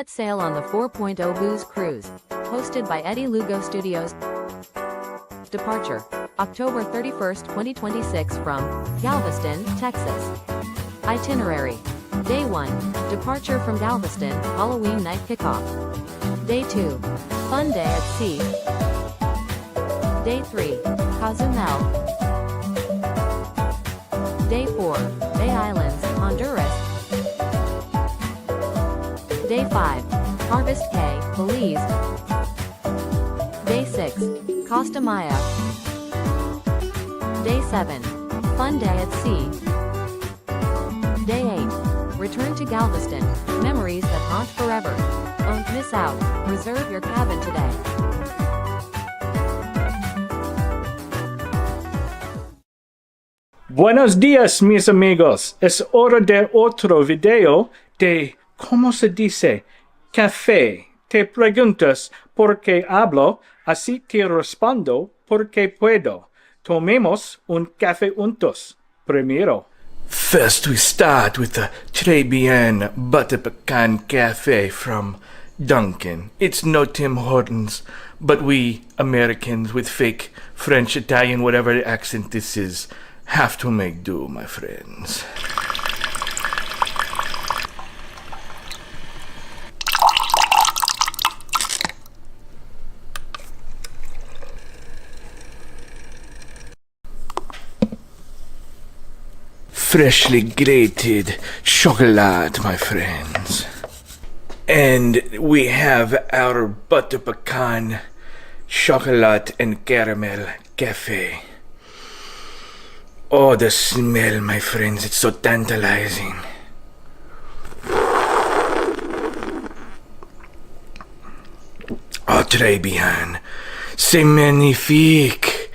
Set sail on the 4.0 Booze Cruise, hosted by Eddie Lugo Studios. Departure, October 31st, 2026 from Galveston, Texas. Itinerary. Day 1, departure from Galveston, Halloween night kickoff. Day 2, fun day at sea. Day 3, Cozumel. Day 4, Bay Islands, Honduras. Day 5, Harvest Cay, Belize. Day 6, Costa Maya. Day 7, fun day at sea. Day 8, return to Galveston, memories that haunt forever. Don't miss out, reserve your cabin today. Buenos días, mis amigos. Es hora de otro video de, ¿cómo se dice? Café. Te preguntas por qué hablo, así te respondo porque puedo. Tomemos un café juntos. Primero. First we start with the Très Bien Butter Pecan Cafe from Dunkin'. It's no Tim Hortons, but we Americans with fake French, Italian, whatever accent this is, have to make do, my friends. Freshly grated chocolate, my friends. And we have our butter pecan chocolate and caramel cafe. Oh, the smell, my friends, it's so tantalizing. Oh, très bien. C'est magnifique.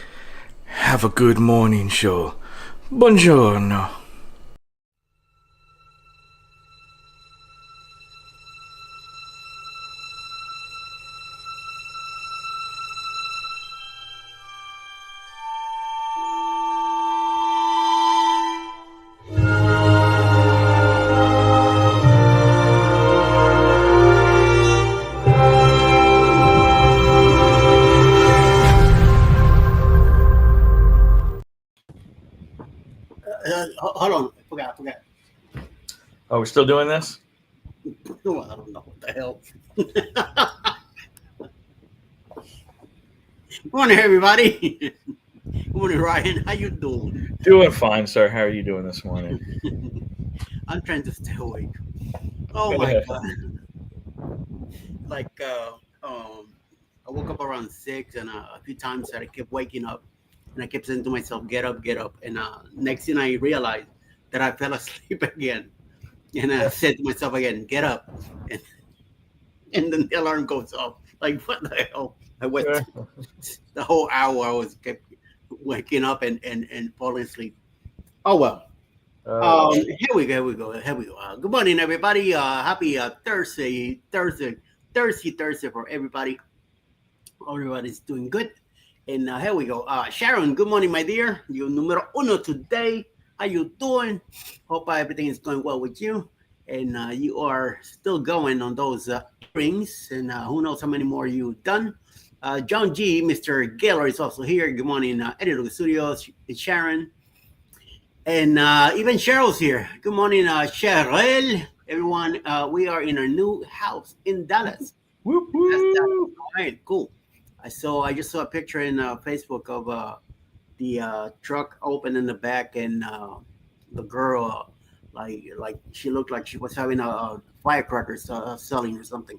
Have a good morning show. Buongiorno. Hold on, I forgot. Oh, we're still doing this? Oh, I don't know what the hell. Good morning, everybody. Good morning, Ryan. How you doing? Doing fine, sir. How are you doing this morning? I'm trying to stay awake. Oh my god! Like, I woke up around 6, and a few times I kept waking up, and I kept saying to myself, "Get up, get up." And next thing I realized that I fell asleep again, and I said to myself again, "Get up," and then the alarm goes off. Like, what the hell? I went the whole hour. I was kept waking up and falling asleep. Oh well. Here we go. Good morning, everybody. Happy Thursday for everybody. Everybody's doing good. And here we go. Sharon, good morning, my dear. You numero uno today. How you doing? Hope everything is going well with you. And you are still going on those rings. And who knows how many more you've done. John G, Mr. Gaylor is also here. Good morning, Eddie Lugo Studios. It's Sharon. And even Cheryl's here. Good morning, Cheryl. Everyone, we are in our new house in Dallas. Whoop, whoop. All right, cool. I just saw a picture in Facebook of the truck open in the back, and the girl, like she looked like she was having a firecrackers selling or something.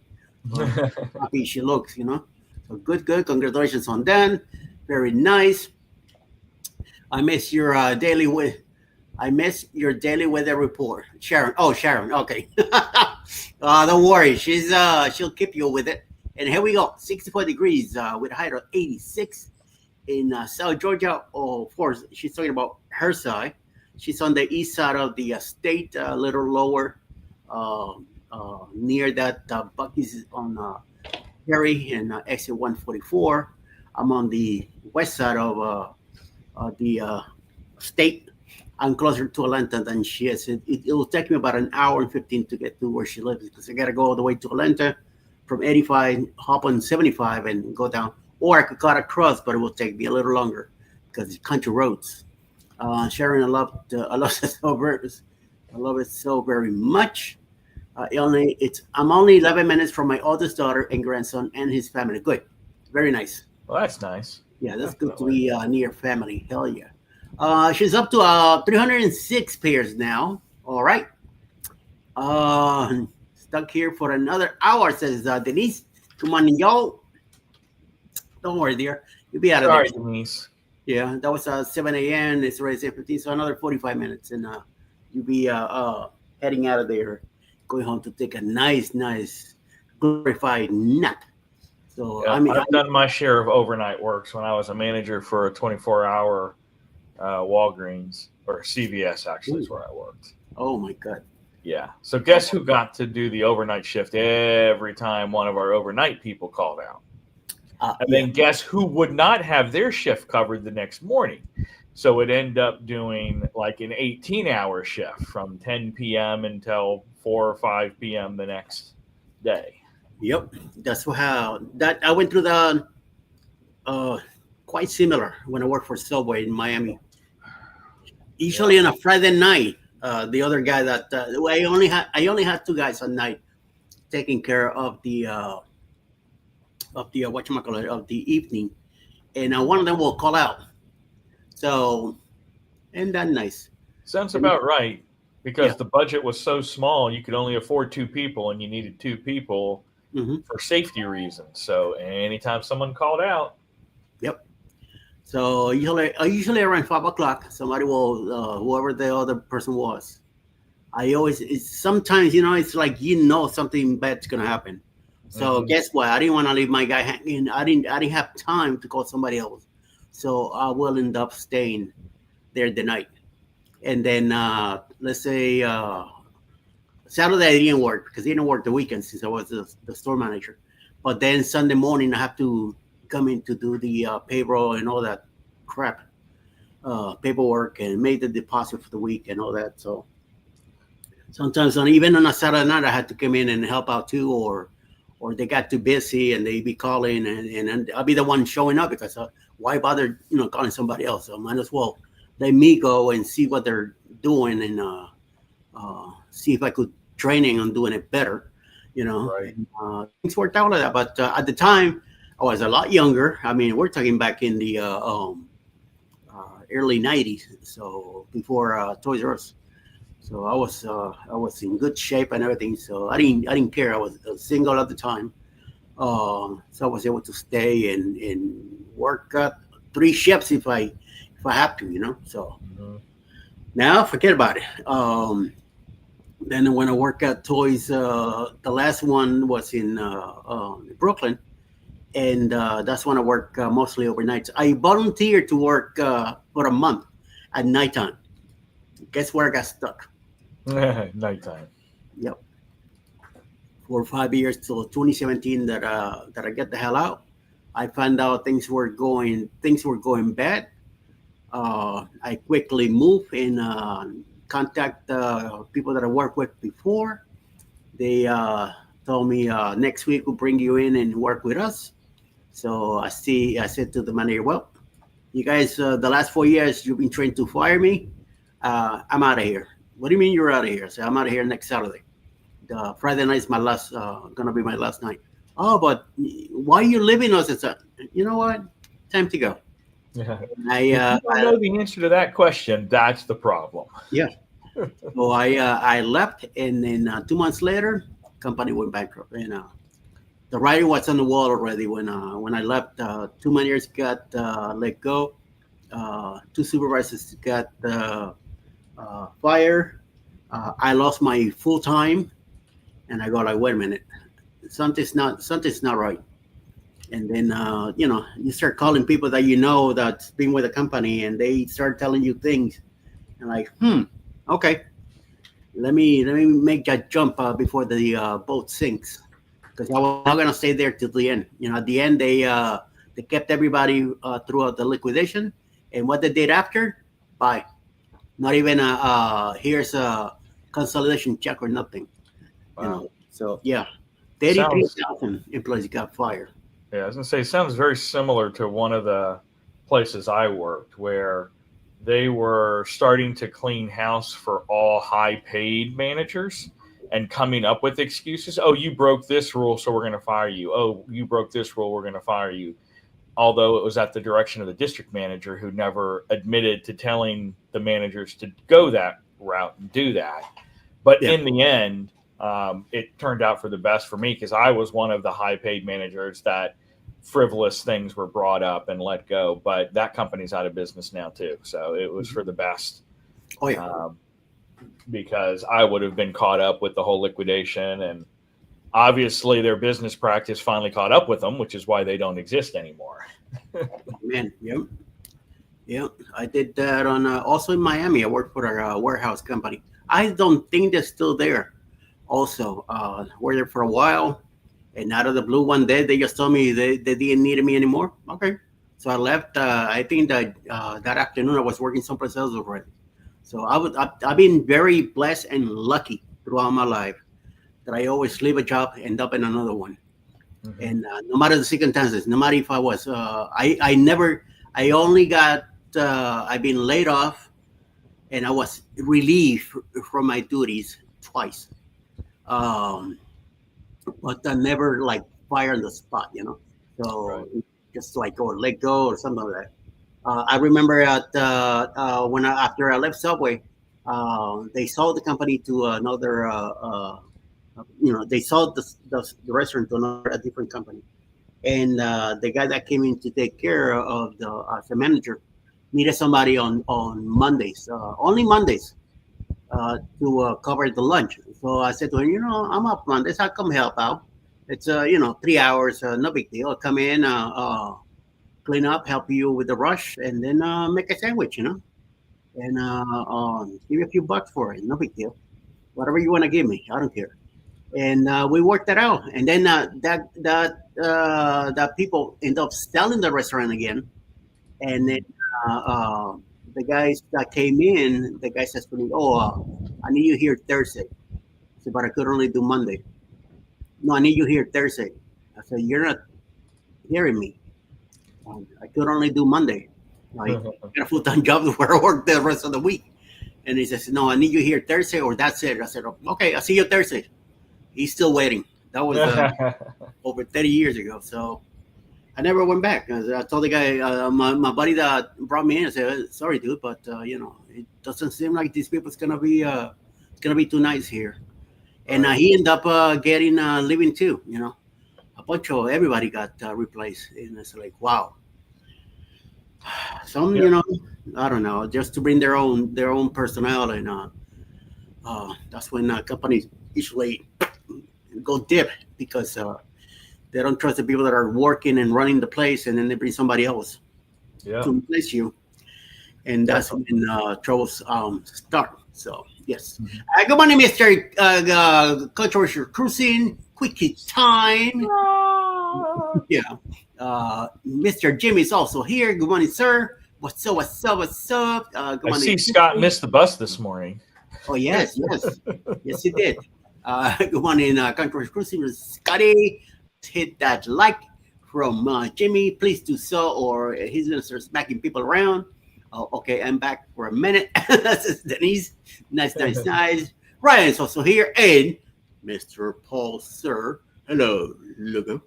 Happy she looks, you know. So good. Congratulations on that. Very nice. I miss your daily weather report, Sharon. Oh, Sharon. Okay. Don't worry. She'll keep you with it. And here we go. 64 degrees with a height of 86 in South Georgia. Oh, of course, she's talking about her side. She's on the east side of the state, a little lower, near that Bucky's on Perry and exit 144. I'm on the west side of the state. I'm closer to Atlanta than she is. It will take me about an hour and 15 to get to where she lives because I got to go all the way to Atlanta from 85, hop on 75 and go down. Or I could cut across, but it will take me a little longer because it's country roads. Sharon, I love the suburbs. I love it so very much. I'm only 11 minutes from my oldest daughter and grandson and his family. Good, very nice. Well, that's nice. Yeah, that's good to Definitely. be near family. Hell yeah. She's up to 306 pairs now. All right. Stuck here for another hour, says Denise. Come on, y'all. Don't worry, dear. You'll be out of Sorry, there. Denise. Yeah, that was 7 a.m. It's already 7:15, so another 45 minutes, and you'll be heading out of there, going home to take a nice, glorified nap. So Yeah, I've done my share of overnight works when I was a manager for a 24-hour Walgreens or CVS. Actually, is where I worked. Oh my God. Yeah. So guess who got to do the overnight shift every time one of our overnight people called out? And then guess who would not have their shift covered the next morning? So it ended up doing like an 18-hour shift from 10 p.m. until 4 or 5 p.m. the next day. Yep, that's how that I went through the quite similar when I worked for Subway in Miami. Usually on a Friday night, the other guy that I only had two guys at night taking care of the whatchamacallit, of the evening, and one of them will call out. So, and that nice. Sounds about right because Yeah. the budget was so small, you could only afford two people, and you needed two people for safety reasons. So anytime someone called out, Yep. So usually around 5 o'clock, somebody will whoever the other person was. Sometimes it's like something bad's gonna happen. So guess what? I didn't want to leave my guy hanging. I didn't have time to call somebody else. So I will end up staying there the night. And then let's say Saturday I didn't work because I didn't work the weekend since I was the store manager. But then Sunday morning I have to come in to do the payroll and all that crap, paperwork and make the deposit for the week and all that. So sometimes even on a Saturday night I had to come in and help out too, or they got too busy and they be calling and I'll be the one showing up because why bother calling somebody else? So might as well let me go and see what they're doing and see if I could training on doing it better. Right. Things worked out like that. But at the time, I was a lot younger. I mean, we're talking back in the early '90s, so before Toys R Us. So I was in good shape and everything. So I didn't care. I was single at the time, so I was able to stay and work 3 shifts if I have to. So now forget about it. Then when I work at Toys, the last one was in Brooklyn, and that's when I work mostly overnights. I volunteered to work for a month at nighttime. Guess where I got stuck? Nighttime. Yep. 4 or 5 years till 2017 that I get the hell out. I found out things were going bad. I quickly moved and contact people that I worked with before. They told me next week we'll bring you in and work with us. So I said to the manager, well, you guys, the last 4 years you've been trying to fire me. I'm out of here. What do you mean you're out of here? I said, I'm out of here next Saturday. Friday night is my last, gonna be my last night. Oh, but why are you leaving us? It's you know what? Time to go. Yeah. If I you don't know the answer to that question, that's the problem. Yeah. So I left, and then 2 months later, company went bankrupt. And the writing was on the wall already when I left. 2 managers got let go. 2 supervisors got fired. I lost my full time, and I go like, wait a minute, something's not right. And then you start calling people that that's been with the company, and they start telling you things, and like, okay, let me make that jump before the boat sinks, because I was not gonna stay there till the end. At the end they kept everybody throughout the liquidation, and what they did after, bye. Not even here's a consolidation check or nothing. You Wow. know. So yeah, Sounds 33,000 employees got fired. Yeah, I was gonna say, sounds very similar to one of the places I worked where they were starting to clean house for all high paid managers and coming up with excuses. Oh, you broke this rule, so we're going to fire you. Oh, you broke this rule, we're going to fire you. Although it was at the direction of the district manager who never admitted to telling the managers to go that route and do that. But Yeah. in the end, it turned out for the best for me because I was one of the high paid managers that frivolous things were brought up and let go. But that company's out of business now too. So it was for the best. Oh yeah. Because I would have been caught up with the whole liquidation, and obviously their business practice finally caught up with them, which is why they don't exist anymore. Man. Yep. Yep. I did that on also in Miami. I worked for a warehouse company. I don't think they're still there. Also, were there for a while, and out of the blue one day they just told me they didn't need me anymore. Okay, so I left. I think that that afternoon I was working someplace else already. So I've been very blessed and lucky throughout my life that I always leave a job, end up in another one, Mm-hmm. and no matter the circumstances, no matter if I was, I never, I only got, I've been laid off, and I was relieved from my duties twice. Um, but I never like fire on the spot, you know. Right. So just like or let go or something like that. I remember when after I left Subway, they sold the company to another. They sold the restaurant to another a different company, and the guy that came in to take care of the as a manager needed somebody on Mondays, only Mondays, to cover the lunch. So I said to him, I'm up Mondays. I'll come help out. It's 3 hours, no big deal. I'll come in, clean up, help you with the rush, and then make a sandwich, and give you a few bucks for it. No big deal. Whatever you want to give me, I don't care. And we worked that out. And then that people end up selling the restaurant again. And then the guys that came in, the guy says to me, "Oh, I need you here Thursday." I said, "But I could only do Monday." "No, I need you here Thursday." I said, "You're not hearing me. I could only do Monday. I got a full-time job where I work the rest of the week." And he says, "No, I need you here Thursday or that's it." I said, "Okay, I'll see you Thursday." He's still waiting. That was over 30 years ago. So I never went back. I told the guy, my buddy that brought me in, I said, "Sorry, dude, but it doesn't seem like these people's gonna be too nice here." And Right. he ended up getting living too. A bunch of everybody got replaced, and it's like, wow. Some, Yeah. I don't know, just to bring their own personnel, and that's when companies usually go dip because they don't trust the people that are working and running the place, and then they bring somebody else Yeah. to replace you, and that's when troubles start. So yes, Mhm. good morning, Mister Controversial Cruising Quickie Time. Yeah, Mr. Jimmy's also here. Good morning, sir. What's up? What's up? What's up? Good I morning. see Scott missed the bus this morning. Oh yes, yes, he did. Good morning, Controversial Cruising with Scotty. Hit that like from Jimmy. Please do so, or he's gonna start smacking people around. Oh, okay, I'm back for a minute. That's Denise. Nice. Ryan's also here, and Mr. Paul, sir. Hello, Lugo.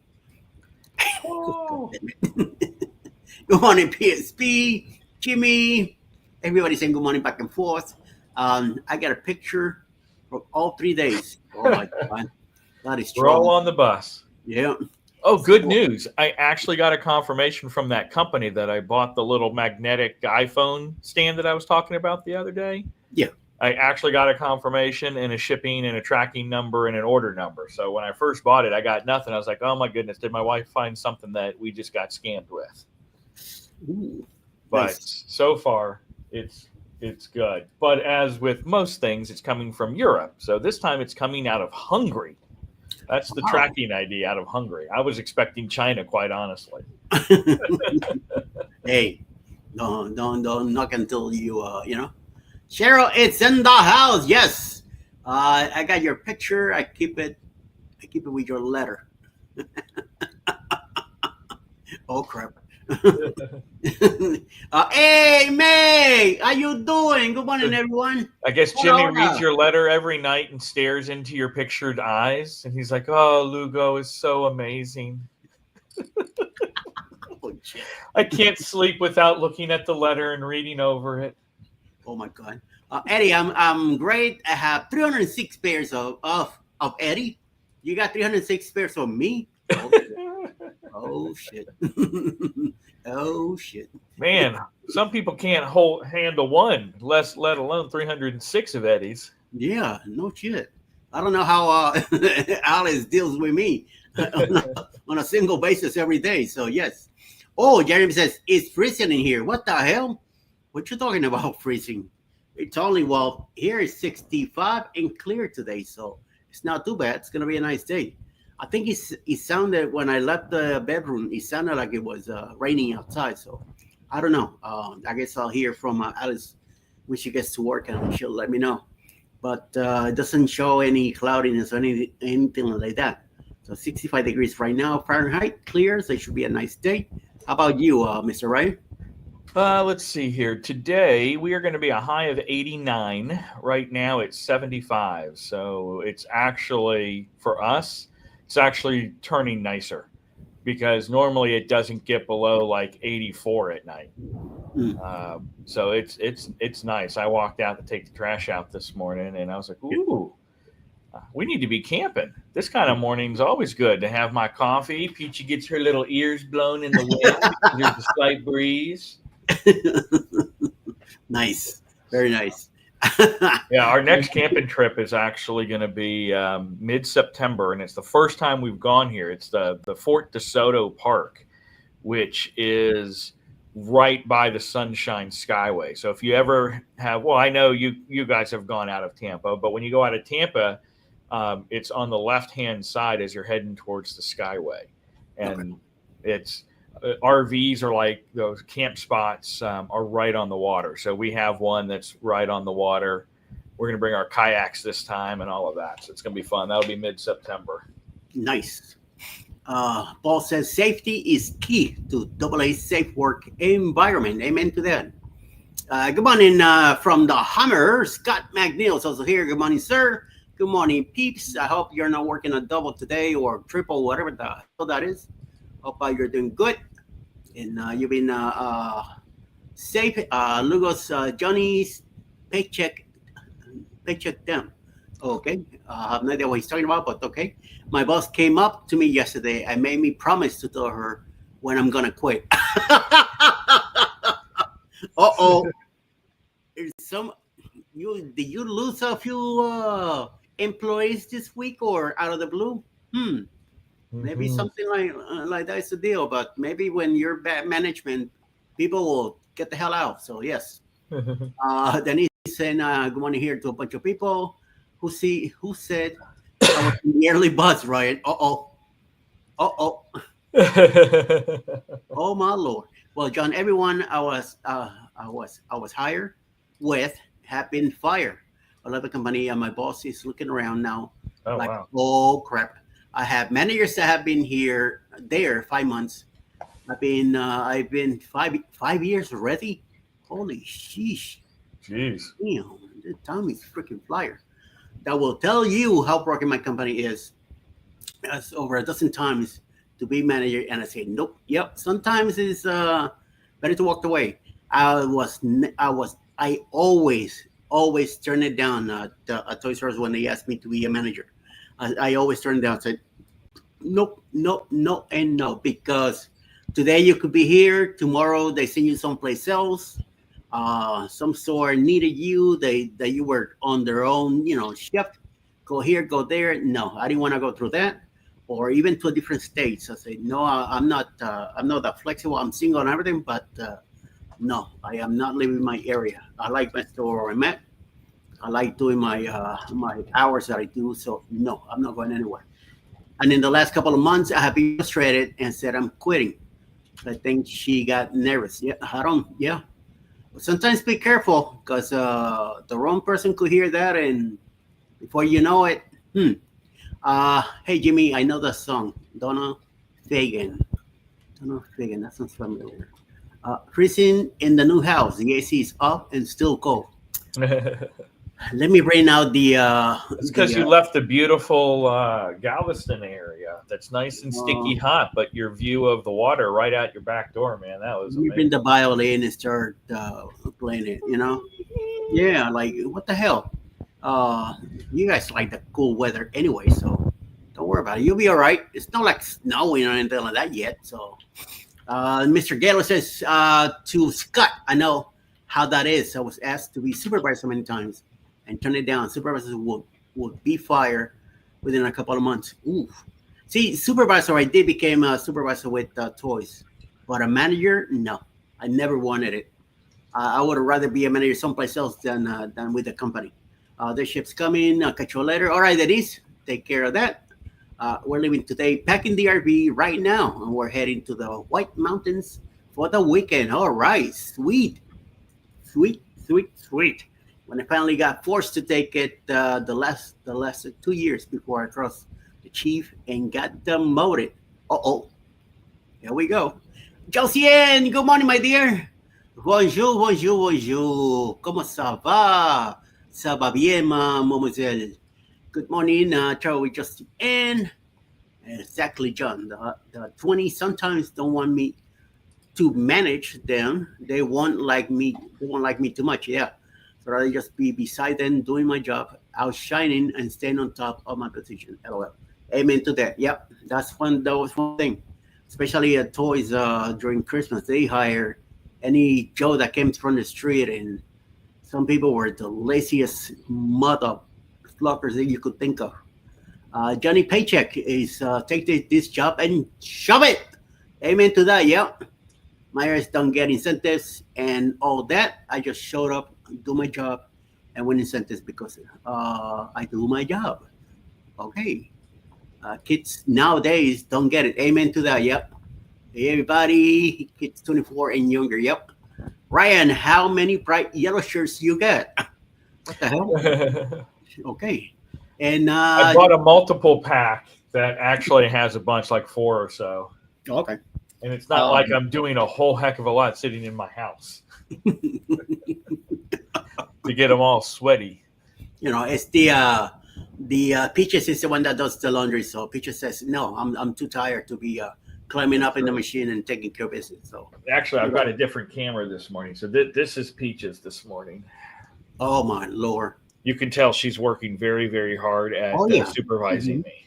Oh. Good morning, PSP, Jimmy. Everybody saying good morning back and forth. I got a picture from all 3 days. Oh my God, that is We're all trouble. on the bus. Yeah. Oh, good news. I actually got a confirmation from that company that I bought the little magnetic iPhone stand that I was talking about the other day. Yeah. I actually got a confirmation and a shipping and a tracking number and an order number. So when I first bought it, I got nothing. I was like, oh my goodness, did my wife find something that we just got scammed with? Ooh, But nice. so far, it's good. But as with most things, it's coming from Europe. So this time it's coming out of Hungary. That's the Wow. tracking ID out of Hungary. I was expecting China, quite honestly. Hey, don't knock until you Cheryl, it's in the house. Yes. I got your picture. I keep it with your letter. Oh crap. Hey May, how you doing? Good morning, everyone. I guess Jimmy reads your letter every night and stares into your pictured eyes, and he's like, "Oh, Lugo is so amazing. Oh, shit. I can't sleep without looking at the letter and reading over it." Oh my God, Eddie, I'm great. I have 306 pairs of Eddie. You got 306 pairs of me. Oh shit. Oh shit. Man, some people can't handle one, let alone 306 of Eddie's. Yeah, no shit. I don't know how Alice deals with me on a single basis every day. So yes. Oh, Jeremy says it's freezing in here. What the hell? What you talking about freezing? It's only, well, here is 65 and clear today, so it's not too bad. It's gonna be a nice day. I think it sounded, when I left the bedroom, it sounded like it was raining outside. So I don't know. I guess I'll hear from Alice when she gets to work, and she'll let me know. But it doesn't show any cloudiness or anything like that. So 65 degrees right now, Fahrenheit, clear. So it should be a nice day. How about you, Mr. Ryan? Let's see here. Today we are going to be a high of 89. Right now it's 75. So it's actually, for us, it's actually turning nicer, because normally it doesn't get below like 84 at night. So it's nice. I walked out to take the trash out this morning, and I was like, ooh, we need to be camping. This kind of morning's always good to have my coffee. Peachy gets her little ears blown in the wind. There's a slight breeze. Nice. Very nice. Yeah, our next camping trip is actually going to be mid-September, and it's the first time we've gone here. It's the Fort DeSoto Park, which is right by the Sunshine Skyway. So if you ever have, well, I know you guys have gone out of Tampa, but when you go out of Tampa, it's on the left-hand side as you're heading towards the Skyway. And it's RVs are like those camp spots are right on the water. So we have one that's right on the water. We're going to bring our kayaks this time and all of that. So it's going to be fun. That'll be mid-September. Nice. Paul says safety is key to AA safe work environment. Amen to that. Good morning from the Hummer. Scott McNeil's also here. Good morning, sir. Good morning, peeps. I hope you're not working a double today or triple, whatever the hell that is. Hope you're doing good. And you've been safe. Lugo's Johnny's paycheck down. Okay. I have no idea what he's talking about, but okay. My boss came up to me yesterday and made me promise to tell her when I'm gonna quit. Uh-oh. Did you lose a few employees this week or out of the blue? Maybe something like that's the deal. But maybe when you're bad management, people will get the hell out. So yes. Then he's saying good morning here to a bunch of people who said I was in the early bus, right? Oh my Lord. Well, John, everyone I was hired with have been fired. I love the company, and my boss is looking around now. Oh, like, wow. Oh crap. I have managers that have been there 5 months. I've been 5 years already. Holy sheesh. Jeez. Damn, the time is freaking flyer. That will tell you how broken my company is. That's over a dozen times to be manager, and I say nope. Yep. Sometimes it's better to walk away. I always turn it down at Toys R Us when they asked me to be a manager. I always turn it down. Said nope, and no, because today you could be here, tomorrow they send you someplace else. Some store needed you. That you were on their own, shift. Go here, go there. No, I didn't want to go through that, or even to a different state. So I said no. I'm not that flexible. I'm single and everything, but no, I am not leaving my area. I like my store where I'm at. I like doing my hours that I do. So no, I'm not going anywhere. And in the last couple of months, I have been frustrated and said I'm quitting. I think she got nervous. Yeah, I don't. Yeah. Sometimes be careful because the wrong person could hear that, and before you know it, hey Jimmy, I know that song, Donna Fagan. Donna Fagan, that sounds familiar. Freezing in the new house. The AC is up and still cold. Let me bring out It's because you left the beautiful Galveston area that's nice and sticky hot, but your view of the water right out your back door, man, that was let me bring amazing. the violin and start playing it. Yeah, like what the hell? Uh, you guys like the cool weather anyway, so don't worry about it. You'll be all right. It's not like snowing or anything like that yet. So, Mr. Gaylor says to Scott, I know how that is. I was asked to be supervisor many times and turn it down. Supervisors would be fired within a couple of months. Ooh. See, supervisor, I did became a supervisor with toys, but a manager, no, I never wanted it. I would rather be a manager someplace else than with the company. The ship's coming. I'll catch you later. All right, that is. Take care of that. We're leaving today, packing the RV right now, and we're heading to the White Mountains for the weekend. All right, sweet, sweet, sweet, sweet. When I finally got forced to take it, the last 2 years before I crossed the chief and got demoted. Oh, here we go. Josiane, good morning, my dear. Bonjour, bonjour, bonjour. Comment ça va? Ça va bien, mademoiselle. Good morning, Charlie, Justin, and exactly, John. The 20 sometimes don't want me to manage them. They won't like me. They won't like me too much. Yeah. So rather just be beside them, doing my job, outshining and staying on top of my position. LOL. Amen to that. Yep. That's one. That was one thing. Especially at Toys during Christmas, they hire any Joe that came from the street, and some people were the laziest mother fluffers that you could think of. Johnny Paycheck is take this job and shove it. Amen to that. Yep. Myers don't get incentives and all that. I just showed up, do my job, and win incentives because I do my job. Okay. Kids nowadays don't get it. Amen to that. Yep. Hey, everybody, kids 24 and younger. Yep. Ryan, how many bright yellow shirts you get? What the hell? Okay. And I bought a multiple pack that actually has a bunch, like 4 or so. okay. And it's not like I'm doing a whole heck of a lot sitting in my house to get them all sweaty. It's the Peaches is the one that does the laundry. So Peaches says, no, I'm too tired to be climbing up in the machine and taking care of business. So actually, I've got a different camera this morning. So this is Peaches this morning. Oh my Lord! You can tell she's working very, very hard at supervising me.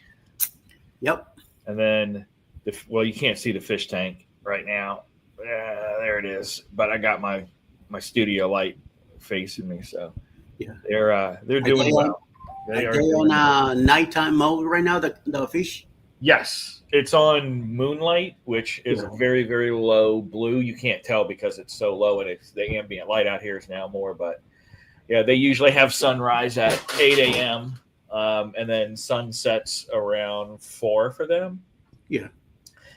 Yep. And then, you can't see the fish tank right now. There it is. But I got my studio light facing me, so yeah, they're doing well. They are on nighttime mode right now. The fish. Yes, it's on moonlight, which is very, very low blue. You can't tell because it's so low, and it's the ambient light out here is now more. But yeah, they usually have sunrise at 8 a.m. And then sunsets around 4 for them. Yeah,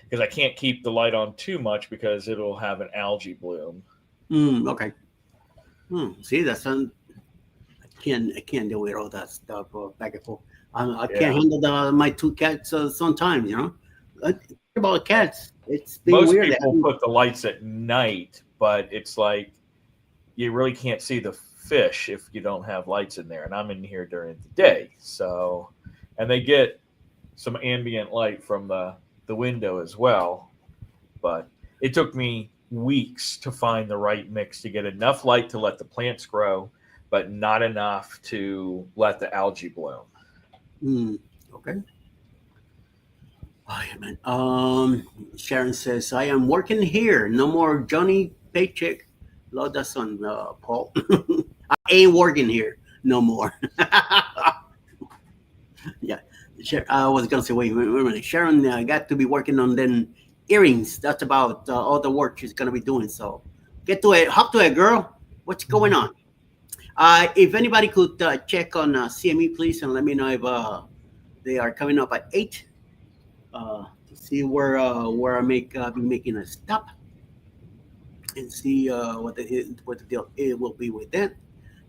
because I can't keep the light on too much because it'll have an algae bloom. Okay. See, that's I can't deal with all that stuff back and forth. I can't handle my 2 cats sometimes. About cats, it's been most weird. People put the lights at night, but it's like you really can't see the fish if you don't have lights in there. And I'm in here during the day, so and they get some ambient light from the window as well. But it took me weeks to find the right mix to get enough light to let the plants grow, but not enough to let the algae bloom. Okay. Oh, yeah, man. Sharon says, I am working here. No more Johnny Paycheck. Love that son, Paul. I ain't working here no more. Yeah. I was going to say, wait a minute. Sharon got to be working on them earrings. That's about all the work she's going to be doing. So get to it. Hop to it, girl. What's going on? If anybody could check on CME, please, and let me know if they are coming up at 8 to see where I be making a stop. and see what the deal it will be with that.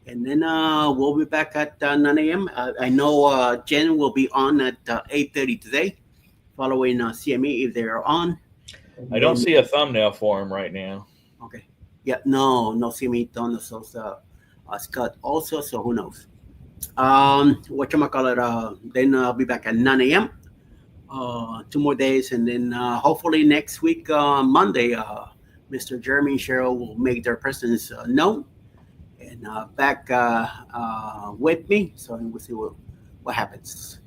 And then we'll be back at 9 a.m. I know Jen will be on at 8:30 today, following CME if they're on. I don't see a thumbnail for him right now. Okay. Yeah, no CME done. So Scott also. So who knows? Whatchamacallit, then I'll be back at 9 a.m. 2 more days, and then hopefully next week, Monday, Mr. Jeremy and Cheryl will make their presence known and back with me. So we'll see what happens.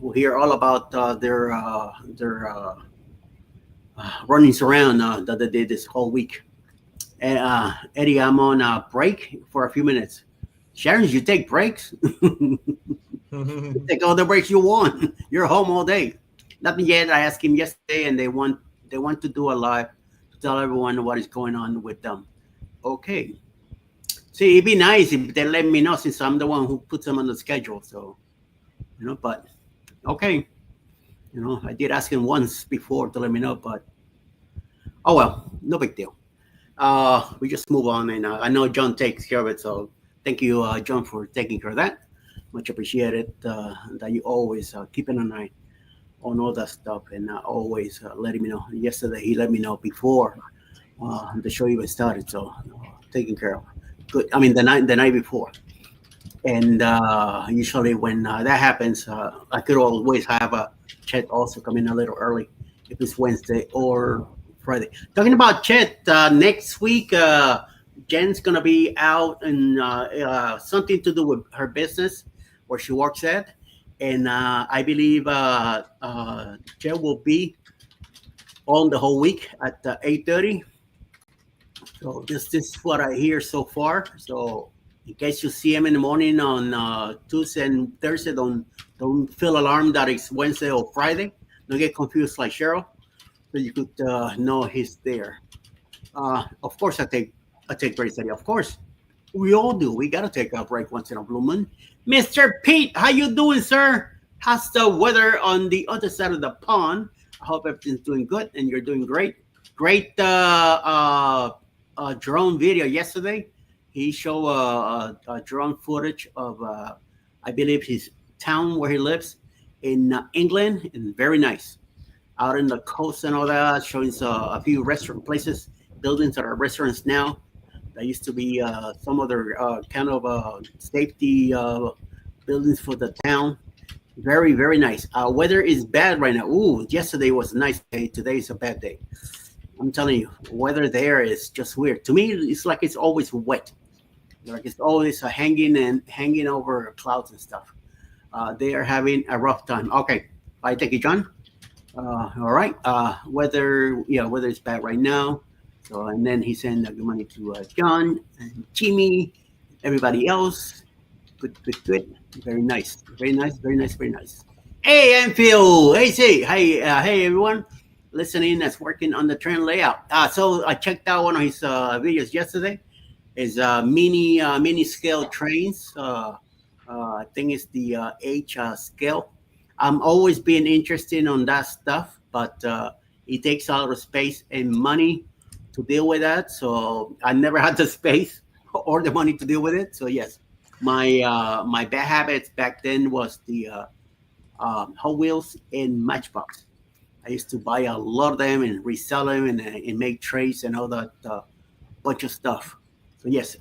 We'll hear all about their runnings around that they did this whole week. And, Eddie, I'm on a break for a few minutes. Sharon, you take breaks? Take all the breaks you want. You're home all day. Nothing yet. I asked him yesterday, and they want to do a live to tell everyone what is going on with them. Okay. See, it'd be nice if they let me know, since I'm the one who puts them on the schedule. So, but okay. I did ask him once before to let me know, but oh well, no big deal. We just move on, and I know John takes care of it. So thank you, John, for taking care of that. Much appreciated that you always keeping an eye on all that stuff, and always letting me know. Yesterday he let me know before the show even started, so taken care of. Good. I mean the night before, and usually when that happens, I could always have a Chet also come in a little early if it's Wednesday or Friday. Talking about Chet, next week, Jen's gonna be out and something to do with her business where she works at, and I believe Chet will be on the whole week at 8:30. So this is what I hear so far. So in case you see him in the morning on Tuesday and Thursday, don't feel alarmed that it's Wednesday or Friday. Don't get confused like Cheryl. So you could know he's there. Of course, I take breaks. Of course, we all do. We gotta take a break once in a blue moon. Mr. Pete, how you doing, sir? How's the weather on the other side of the pond? I hope everything's doing good and you're doing great. Great drone video yesterday. He showed a drone footage of, I believe, his town where he lives in England, and very nice. Out in the coast and all that, showing a few restaurant places, buildings that are restaurants now. That used to be some other kind of safety buildings for the town. Very, very nice. Weather is bad right now. Ooh, yesterday was a nice day. Today is a bad day. I'm telling you, weather there is just weird. To me, it's like it's always wet. Like it's always hanging over clouds and stuff. They are having a rough time. Okay, bye. Thank you, John. All right. Weather is bad right now. So, and then he sent good money to John and Jimmy, everybody else. Good. Very nice. Very nice. Hey, Enfield. Hey, everyone. Listening that's working on the train layout. So I checked out one of his videos yesterday. Is mini scale trains. I think it's the H scale. I'm always being interested on that stuff, but it takes a lot of space and money to deal with that. So I never had the space or the money to deal with it. So yes, my bad habits back then was the Hot Wheels and Matchbox. I used to buy a lot of them and resell them and make trades and all that bunch of stuff. So yes,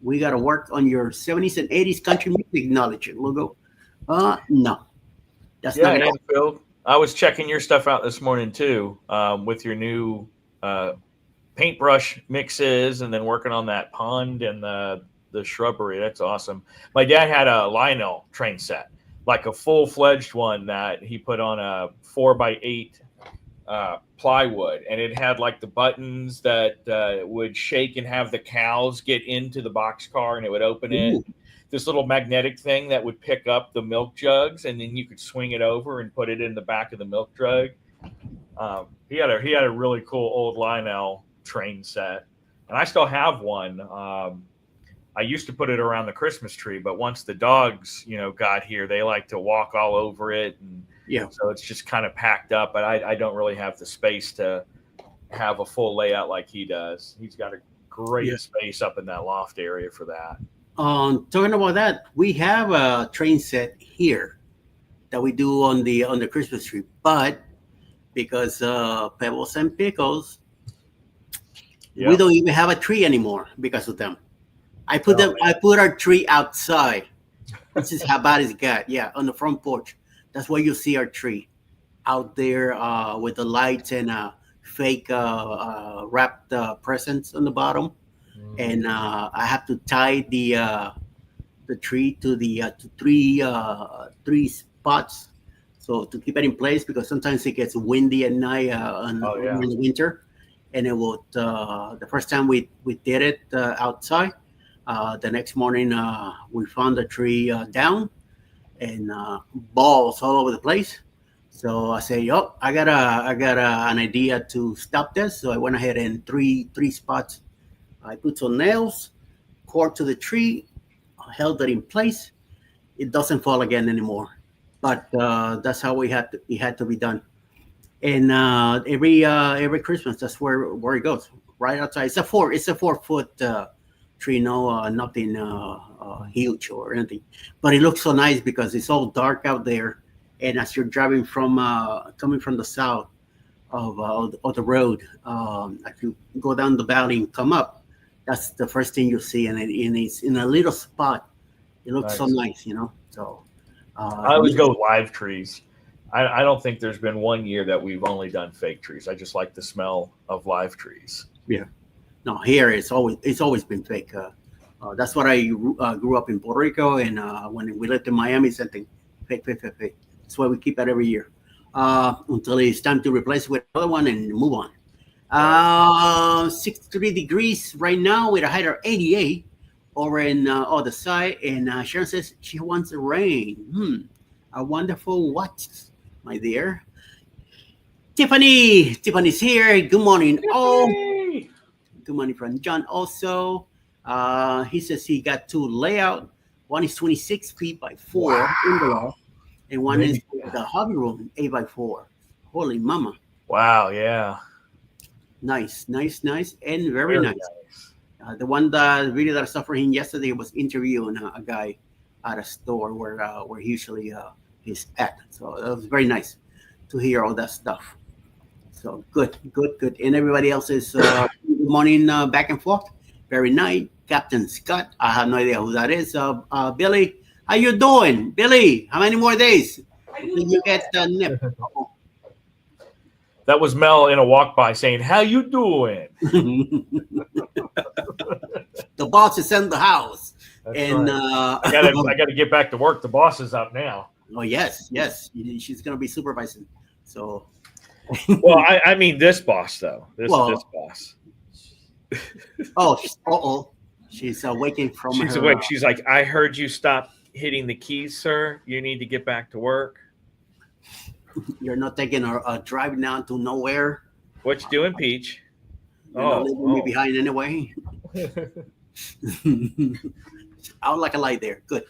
we got to work on your 70s and 80s country music knowledge. Logo. No, that's not it. Phil, I was checking your stuff out this morning too, with your new paintbrush mixes, and then working on that pond and the shrubbery. That's awesome. My dad had a Lionel train set, like a full-fledged one that he put on a 4x8 plywood, and it had like the buttons that would shake and have the cows get into the boxcar, and it would open it. This little magnetic thing that would pick up the milk jugs, and then you could swing it over and put it in the back of the milk jug. He had a really cool old Lionel train set, and I still have one. I used to put it around the Christmas tree, but once the dogs, got here, they like to walk all over it, and so it's just kind of packed up. But I don't really have the space to have a full layout like he does. He's got a great space up in that loft area for that. Talking about that, we have a train set here that we do on the Christmas tree, but because Pebbles and Pickles, we don't even have a tree anymore because of them. I put our tree outside. This is how bad it's got. Yeah, on the front porch. That's where you see our tree out there with the lights and fake wrapped presents on the bottom. And I have to tie the tree to the to three spots, so to keep it in place, because sometimes it gets windy at night in the winter. And it would the first time we did it outside, the next morning we found the tree down and balls all over the place. So I say, oh, I got an idea to stop this. So I went ahead and three spots. I put some nails, cord to the tree, held it in place. It doesn't fall again anymore. But that's how it had to be done. And every Christmas, that's where it goes, right outside. It's a 4-foot tree, nothing huge or anything. But it looks so nice because it's all dark out there. And as you're driving coming from the south of the road, as you go down the valley and come up, that's the first thing you see, and it's in a little spot. It looks so nice, So I always go with live trees. I don't think there's been one year that we've only done fake trees. I just like the smell of live trees. Yeah. No, here it's always been fake. That's what I grew up in Puerto Rico, and when we lived in Miami, same thing, fake. That's why we keep it every year until it's time to replace it with another one and move on. 63 degrees right now with a height of 88 over in the side, and Sharon says she wants the rain. A wonderful what, my dear? Tiffany's here. Good morning. Tiffany. Good morning from John also. He says he got two layout. One is 26 feet by 4 in the loft, and one is the hobby room 8 by 4. Holy mama. Wow, yeah. Nice, and very nice. The one that video that I saw for him yesterday was interviewing a guy at a store where he usually is at. So it was very nice to hear all that stuff. So good. And everybody else is good morning back and forth. Very nice. Captain Scott, I have no idea who that is. Billy, how you doing? Billy, how many more days until you get the nip? That was Mel in a walk by saying, "How you doing?" The boss is in the house. That's and right. I gotta get back to work. The boss is up now. Oh yes. She's gonna be supervising. So well, I mean this boss though. This boss. She's waking from She's her, awake. She's like, I heard you stop hitting the keys, sir. You need to get back to work. You're not taking a drive now to nowhere. What you doing, Peach? You're not leaving me behind anyway. Out like a light there. Good.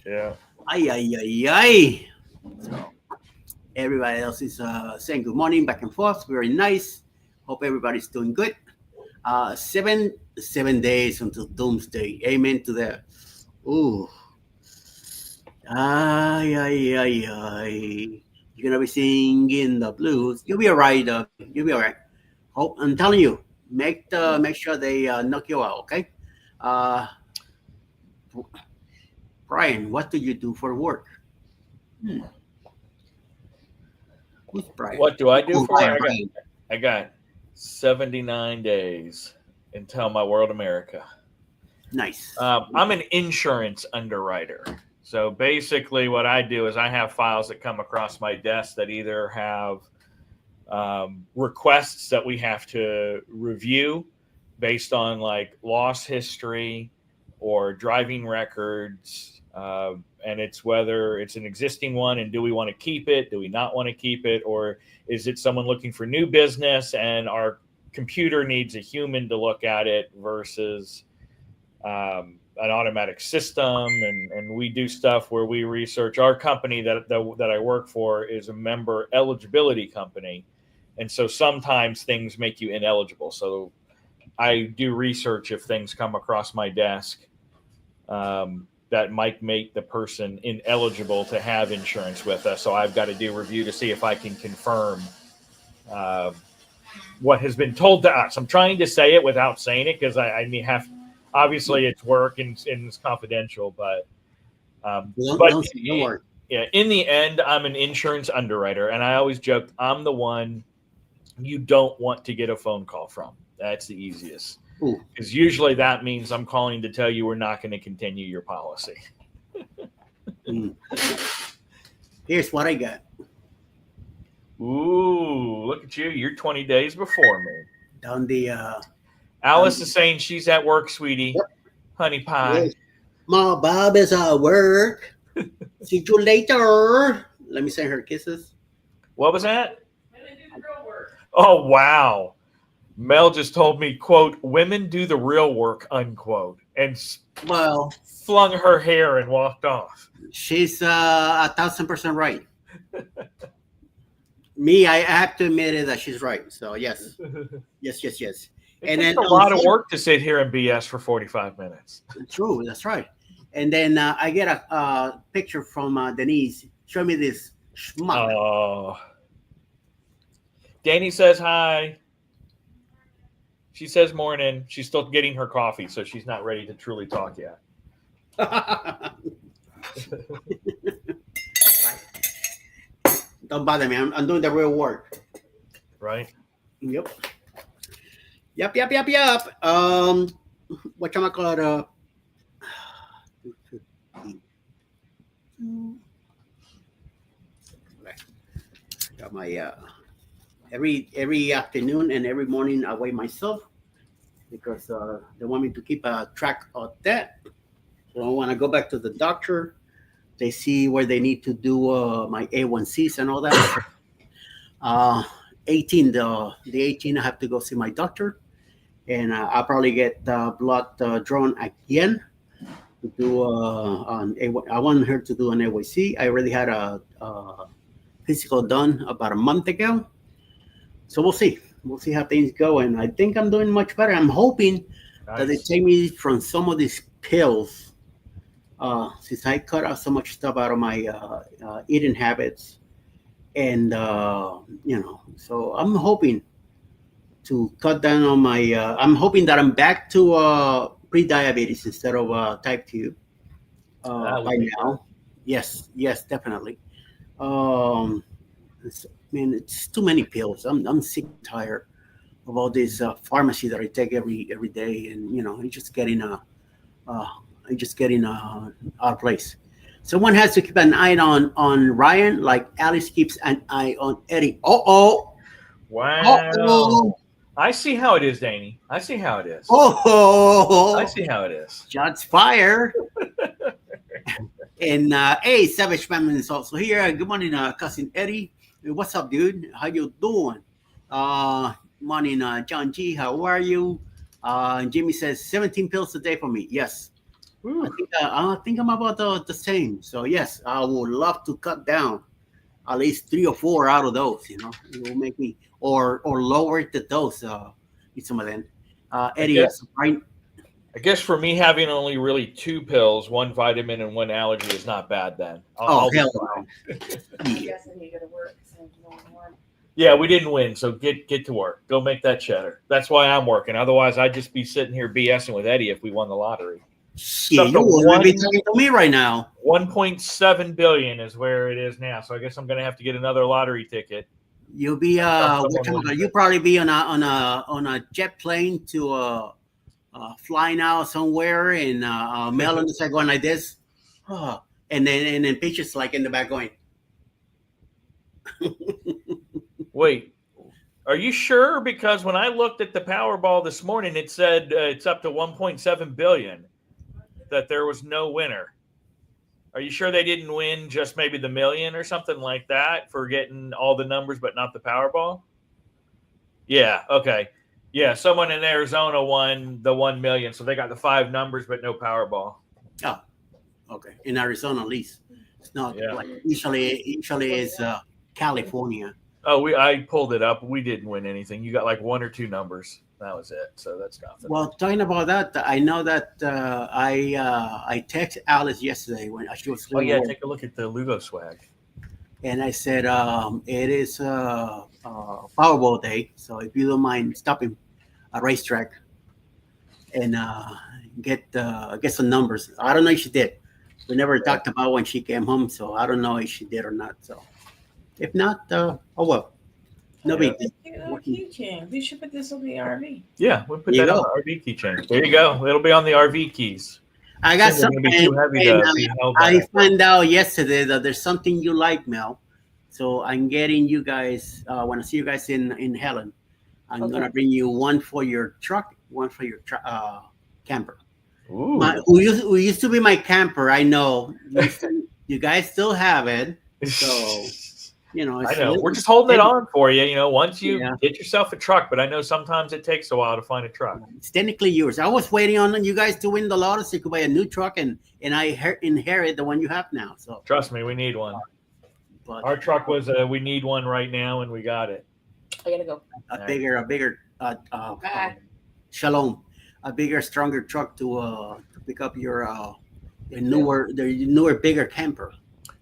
Yeah. Ay. So everybody else is saying good morning back and forth. Very nice. Hope everybody's doing good. 7 days until doomsday. Amen to that. Ooh. Ay. You're gonna be singing the blues. You'll be all right. You'll be all right. Oh, I'm telling you, make sure they knock you out. Okay. Brian, what do you do for work? Who's Brian? What do I do for work? I got 79 days until my World America. Nice. I'm an insurance underwriter. So basically what I do is I have files that come across my desk that either have requests that we have to review based on like loss history or driving records. And it's whether it's an existing one and do we want to keep it? Do we not want to keep it? Or is it someone looking for new business and our computer needs a human to look at it versus an automatic system? And we do stuff where we research. Our company that I work for is a member eligibility company. And so sometimes things make you ineligible. So I do research if things come across my desk that might make the person ineligible to have insurance with us. So I've got to do review to see if I can confirm what has been told to us. I'm trying to say it without saying it because I mean, obviously it's work and it's confidential, but yeah, in the end, I'm an insurance underwriter, and I always joke I'm the one you don't want to get a phone call from. That's the easiest, because usually that means I'm calling to tell you we're not going to continue your policy. Here's what I got. Ooh, look at you. You're 20 days before me. Down the Alice is saying she's at work, sweetie. Yep. Honey pie. Yes. My Bob is at work. See you later. Let me send her kisses. What was that? Oh, wow. Mel just told me, quote, women do the real work, unquote, and flung her hair and walked off. She's 1,000% right. Me, I have to admit it that she's right. So yes. Yes. It takes a lot of work to sit here and BS for 45 minutes. True, that's right. And then I get a picture from Denise. Show me this schmuck. Oh. Danny says hi. She says morning. She's still getting her coffee, so she's not ready to truly talk yet. Don't bother me. I'm doing the real work. Right? Yep. Whatchamacallit? Got my every afternoon and every morning I weigh myself because they want me to keep a track of that. So when I go back to the doctor, they see where they need to do my A1Cs and all that. 18, the 18, I have to go see my doctor, and I'll probably get blood drawn again to do I want her to do an A1C. I already had a physical done about a month ago, so we'll see how things go, and I think I'm doing much better. I'm hoping that they take me from some of these pills since I cut out so much stuff out of my eating habits, and so I'm hoping to cut down on my I'm hoping that I'm back to pre-diabetes instead of type 2 by now. Yes, definitely. It's too many pills. I'm sick and tired of all this pharmacy that I take every day, and it's just getting out of place. Someone has to keep an eye on Ryan, like Alice keeps an eye on Eddie. Wow. I see how it is, Danny. I see how it is. I see how it is. Shots fired. And hey, Savage Family is also here. Good morning, cousin Eddie. What's up, dude? How you doing? Morning, John G. How are you? Jimmy says 17 pills a day for me. Yes. I think I'm about the same. So yes, I would love to cut down at least 3 or 4 out of those. It will make me or lower the dose. With some of them. Eddie, right? I guess for me, having only really 2 pills, 1 vitamin and 1 allergy is not bad then. Hell no. Yeah, we didn't win, so get to work. Go make that cheddar. That's why I'm working. Otherwise, I'd just be sitting here BSing with Eddie if we won the lottery. Yeah, you wouldn't be talking to me right now. 1.7 billion is where it is now. So I guess I'm going to have to get another lottery ticket. You'll be you'll probably be on a jet plane to flying out somewhere and Melon is going like this, and then Peaches like in the back going. Wait, are you sure? Because when I looked at the Powerball this morning, it said it's up to 1.7 billion. That there was no winner. Are you sure they didn't win just maybe the million or something like that for getting all the numbers but not the Powerball? Yeah, okay. Yeah, someone in Arizona won the 1 million, so they got the 5 numbers but no Powerball. Oh, okay. In Arizona, at least. It's not like usually is California. Oh, I pulled it up. We didn't win anything. You got like 1 or 2 numbers. That was it. So that's nothing. Well, talking about that, I know that I texted Alice yesterday when she was Oh leaving yeah, work, take a look at the Lugo swag. and I said it is Powerball Day, so if you don't mind stopping a racetrack and get some numbers. I don't know if she did. We never talked about when she came home, so I don't know if she did or not. So if not, oh well, no big deal. Keychain. We should put this on the RV. Yeah, we'll put There that you on go. the RV keychain. There you go. It'll be on the RV keys. I got They're going to something. be too heavy And, to be held I by. found out yesterday that there's something you like, Mel. So I'm getting you guys. When I see you guys in Helen, I'm Okay. gonna bring you one for your truck, one for your camper. Ooh. Who used to be my camper. I know you guys still have it. So you know, I know. We're just holding it on for you. You know, once you Yeah. get yourself a truck, but I know sometimes it takes a while to find a truck. It's technically yours. I was waiting on you guys to win the lotto so you could buy a new truck, and I inherit the one you have now. So, Trust me, we need one. but Our truck was we need one right now, and we got it. I gotta go. a bigger Bye. Shalom, a bigger, stronger truck to pick up your newer, bigger camper.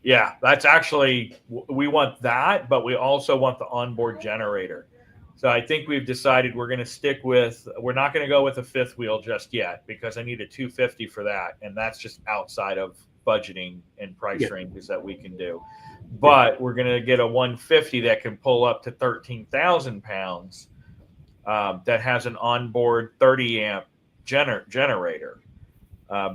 Yeah, that's actually, we want that, but we also want the onboard generator. So I think we've decided we're going to stick with, we're not going to go with a fifth wheel just yet because I need a 250 for that. And that's just outside of budgeting and price ranges that we can do. But we're going to get a 150 that can pull up to 13,000 pounds that has an onboard 30 amp generator.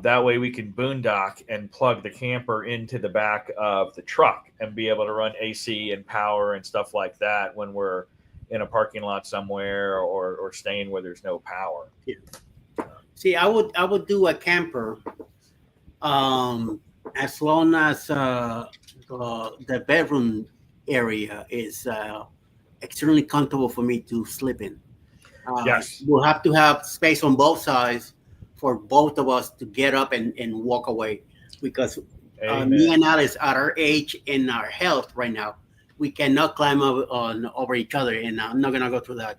That way we can boondock and plug the camper into the back of the truck and be able to run AC and power and stuff like that when we're in a parking lot somewhere or staying where there's no power. Yeah. See, I would do a camper as long as the bedroom area is extremely comfortable for me to sleep in. Yes. We'll have to have space on both sides for both of us to get up and walk away because me and Alice at our age and our health right now, we cannot climb over each other, and I'm not gonna go through that.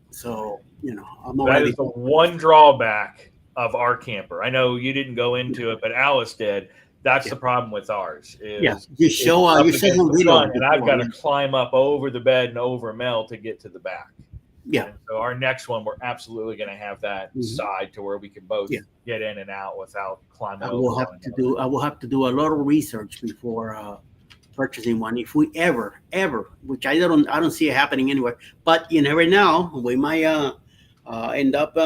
So I'm already. That is the one drawback of our camper. I know you didn't go into it, but Alice did. That's the problem with ours. You show you said some video, and I've got to climb up over the bed and over Mel to get to the back. Yeah. And so our next one, we're absolutely going to have that side to where we can both get in and out without climbing. I will have to do a lot of research before purchasing one. If we ever, which I don't see it happening anywhere, but you never know. We might end up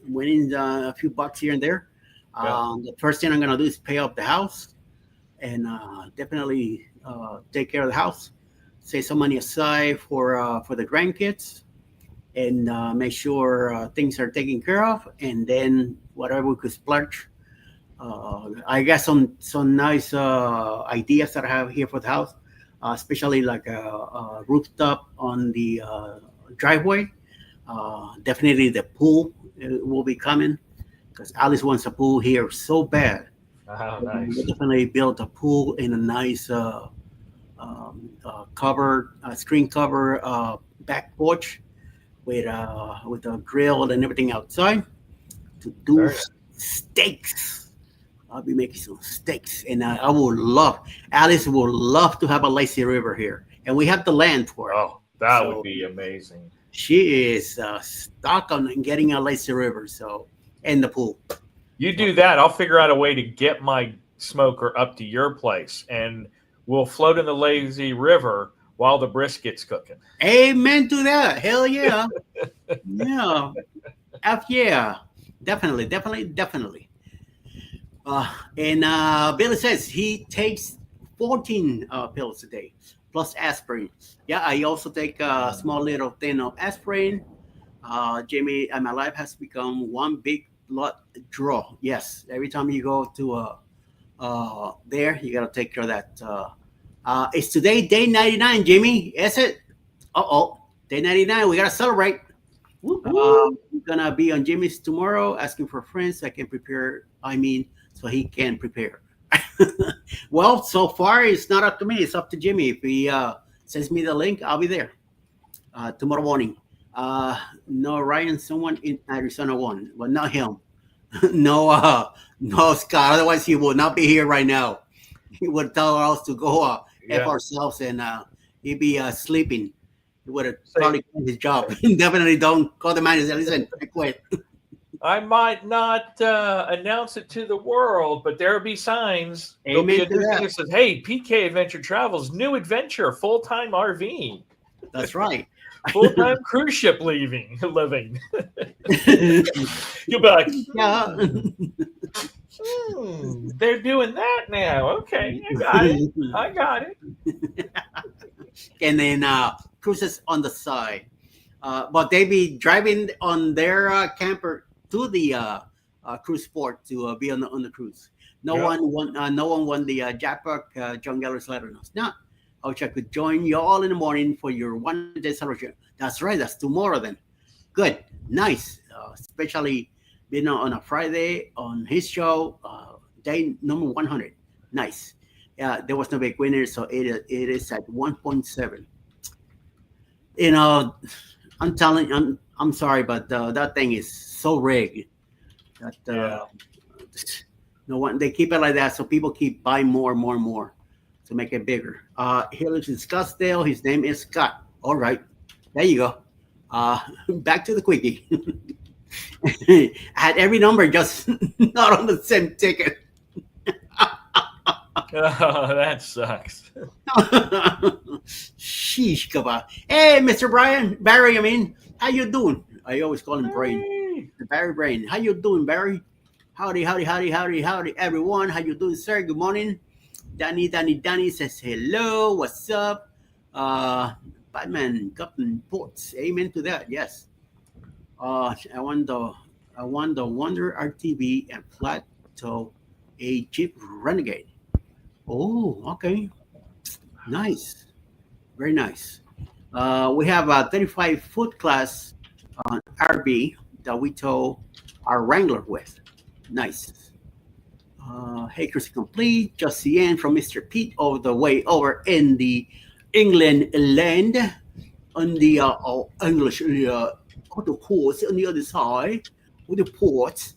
winning a few bucks here and there. The first thing I'm going to do is pay off the house and definitely take care of the house. Save some money aside for the grandkids. And make sure things are taken care of, and then whatever we could splurge. I got some nice ideas that I have here for the house, especially like a rooftop on the driveway. Definitely the pool will be coming because Alice wants a pool here so bad. Nice. We definitely built a pool in a nice screen cover back porch. With a grill and everything outside to do steaks. I'll be making some steaks, and I would love. Alice would love to have a lazy river here, and we have the land for it. Oh, that would be amazing. She is stuck on getting a lazy river, and the pool. You do that, I'll figure out a way to get my smoker up to your place, and we'll float in the lazy river while the brisket's cooking. Amen to that. Hell yeah. Yeah. Yeah. Definitely. And Billy says he takes 14 pills a day plus aspirin. Yeah, I also take a small little thing of aspirin. Jamie, my life has become one big blood draw. Yes, every time you go to there, you got to take care of that. It's today day 99, Jimmy. Is it? Day 99. We got to celebrate. We're going to be on Jimmy's tomorrow asking for friends so he can prepare. Well, so far it's not up to me. It's up to Jimmy. If he sends me the link, I'll be there tomorrow morning. Uh, no, Ryan, someone in Arizona won, but not him. No, no, Scott. Otherwise, he would not be here right now. He would tell us to go f Yeah. ourselves, and he'd be sleeping. He would have Say- probably quit his job. Definitely don't call the manager. Listen, I quit. I might not announce it to the world, but there'll be signs. There'll be a Amen to new thing that. that says, "Hey, PK Adventure Travels, new adventure, full-time RV, That's right. full-time cruise ship living." You'll be like, Yeah. they're doing that now. Okay, I got it. I got it. And then cruises on the side. But they be driving on their camper to the cruise port to be on the cruise. No Yeah. one won. No one won the Japak John Geller's letter. No, I wish I could join you all in the morning for your 1 day celebration. That's right. That's tomorrow then. Good, nice. Especially being on a Friday on his show, day number 100. Nice. Yeah, there was no big winner, so it is at 1.7. You know, I'm sorry, but that thing is so rigged that Yeah. no one they keep it like that, so people keep buying more and more and more to make it bigger. He lives in Scottsdale. His name is Scott. All right, there you go. Back to the quickie. I had every number, just not on the same ticket. Oh, that sucks. Sheesh, kaba. Hey, Mr. Barry. I mean, how you doing? I always call him Brain. Hey. The Barry Brain. How you doing, Barry? Howdy, howdy, howdy, howdy, howdy, everyone. How you doing, sir? Good morning. Danny says hello. What's up? Batman, Captain Ports. Amen to that. Yes. I want the Wonder RTV and Plateau, a Jeep Renegade. Oh, okay. Nice. Very nice. We have a 35-foot class RV that we tow our Wrangler with. Nice. Acres complete. Just the end from Mr. Pete all the way over in the England land on the English auto course on the other side with the ports.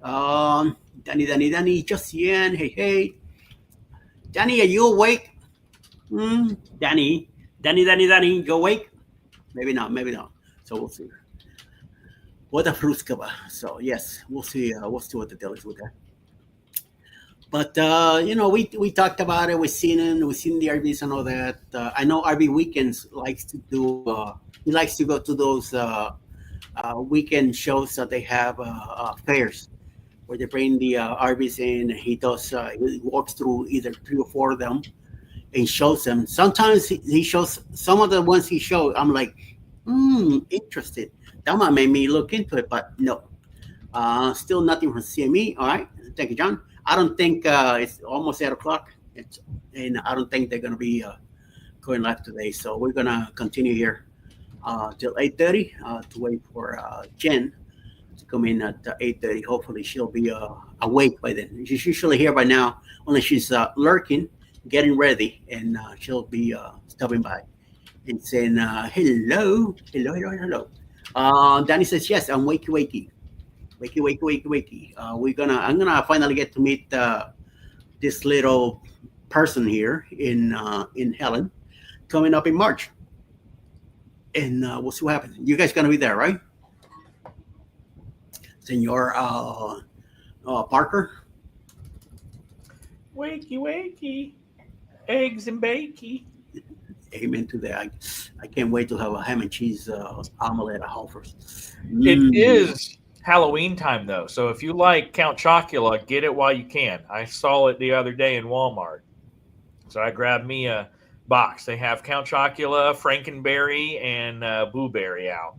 Danny, just the end. Hey. Danny, are you awake? Danny, you awake? Maybe not. So we'll see. What a fruskaba. So yes, we'll see. We'll see what the deal is with that. But we talked about it. We've seen the RVs and all that. I know RV Weekends likes to do. He likes to go to those weekend shows that they have fairs where they bring the RVs in. He does. He walks through either 3 or 4 of them and shows them. Sometimes he shows some of the ones he showed. I'm like, interested. That might make me look into it, but no. Still nothing from CME. All right, thank you, John. I don't think it's almost 8:00. And I don't think they're gonna be going live today. So we're gonna continue here till 8:30 to wait for Jen to come in at 8:30. Hopefully she'll be awake by then. She's usually here by now, only she's lurking, getting ready, and she'll be stopping by and saying hello. Danny says yes. I'm wakey. I'm gonna finally get to meet this little person here in Helen coming up in March, and we'll see what happens. You guys gonna be there, right, Senor Parker? Wakey, eggs and bakey. Amen to that. I can't wait to have a ham and cheese omelet at Halford's. It is Halloween time, though. So if you like Count Chocula, get it while you can. I saw it the other day in Walmart. So I grabbed me a box. They have Count Chocula, Frankenberry, and Blueberry out.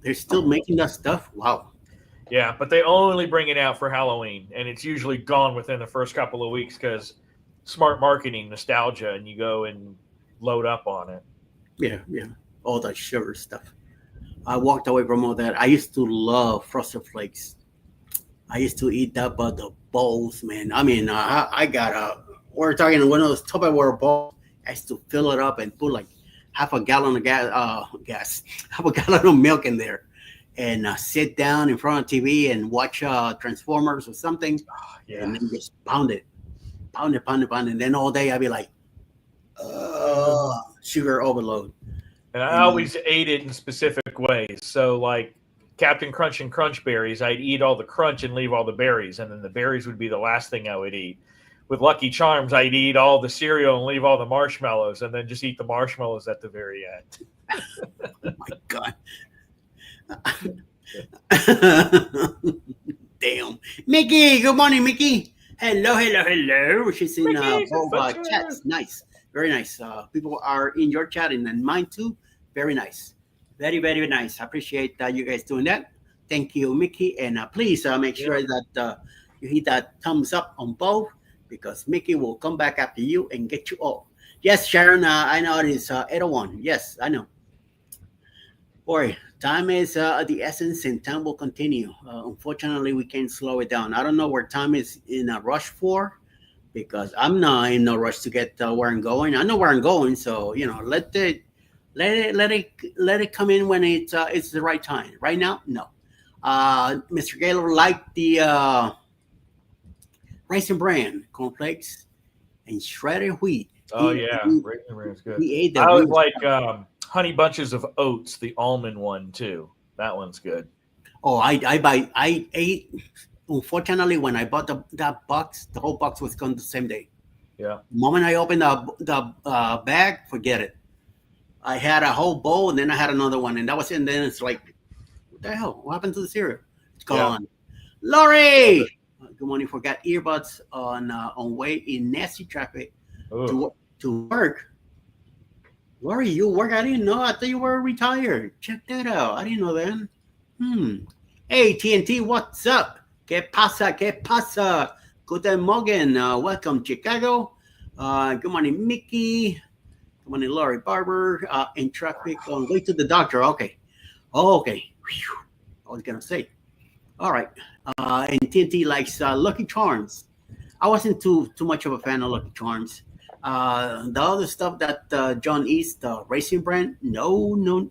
They're still making that stuff? Wow. Yeah, but they only bring it out for Halloween, and it's usually gone within the first couple of weeks because smart marketing, nostalgia, and you go and load up on it. Yeah. All that sugar stuff. I walked away from all that. I used to love Frosted Flakes. I used to eat that, but the bowls, man. I mean, I got we're talking one of those Tupperware bowls. I used to fill it up and put like half a gallon of half a gallon of milk in there, and sit down in front of TV and watch Transformers or something, Yeah. and then just pound it, and then all day I'd be like, sugar overload. And I always ate it in specific ways. So, like Captain Crunch and Crunch berries, I'd eat all the crunch and leave all the berries, and then the berries would be the last thing I would eat. With Lucky Charms, I'd eat all the cereal and leave all the marshmallows, and then just eat the marshmallows at the very end. Oh my God. Damn. Mickey, good morning, Mickey. Hello. She's in both chats. Nice. Very nice. People are in your chat and mine too. Very nice. Very, very nice. I appreciate you guys doing that. Thank you, Mickey. And please make sure that you hit that thumbs up on both, because Mickey will come back after you and get you all. Yes, Sharon, I know it is 8:01. Yes, I know. Boy, time is the essence and time will continue. Unfortunately, we can't slow it down. I don't know where time is in a rush for, because I'm not in no rush to get where I'm going. I know where I'm going, so let it come in when it's the right time. Right now, no. Mr. Gaylor liked the Raisin Bran cornflakes and shredded wheat. Oh, yeah. Raisin Bran is good. He ate the I always wheat. like Honey Bunches of Oats, the almond one, too. That one's good. Oh, I ate. Unfortunately, when I bought that box, the whole box was gone the same day. Yeah. The moment I opened the bag, forget it. I had a whole bowl, and then I had another one, and that was it. And then it's like, what the hell? What happened to the cereal? It's gone. Yeah. Lori, good morning. Forgot earbuds on way in nasty traffic to work. Lori, you work? I didn't know. I thought you were retired. Check that out. I didn't know that. Hey, TNT, what's up? ¿Qué pasa? ¿Qué pasa? Guten Morgen. Welcome, Chicago. Good morning, Mickey. Good morning, Lori Barber. In traffic on way to the doctor. Okay. Okay. Whew. I was going to say. All right. And TNT likes Lucky Charms. I wasn't too much of a fan of Lucky Charms. The other stuff that John eats, the Raisin Bran, no.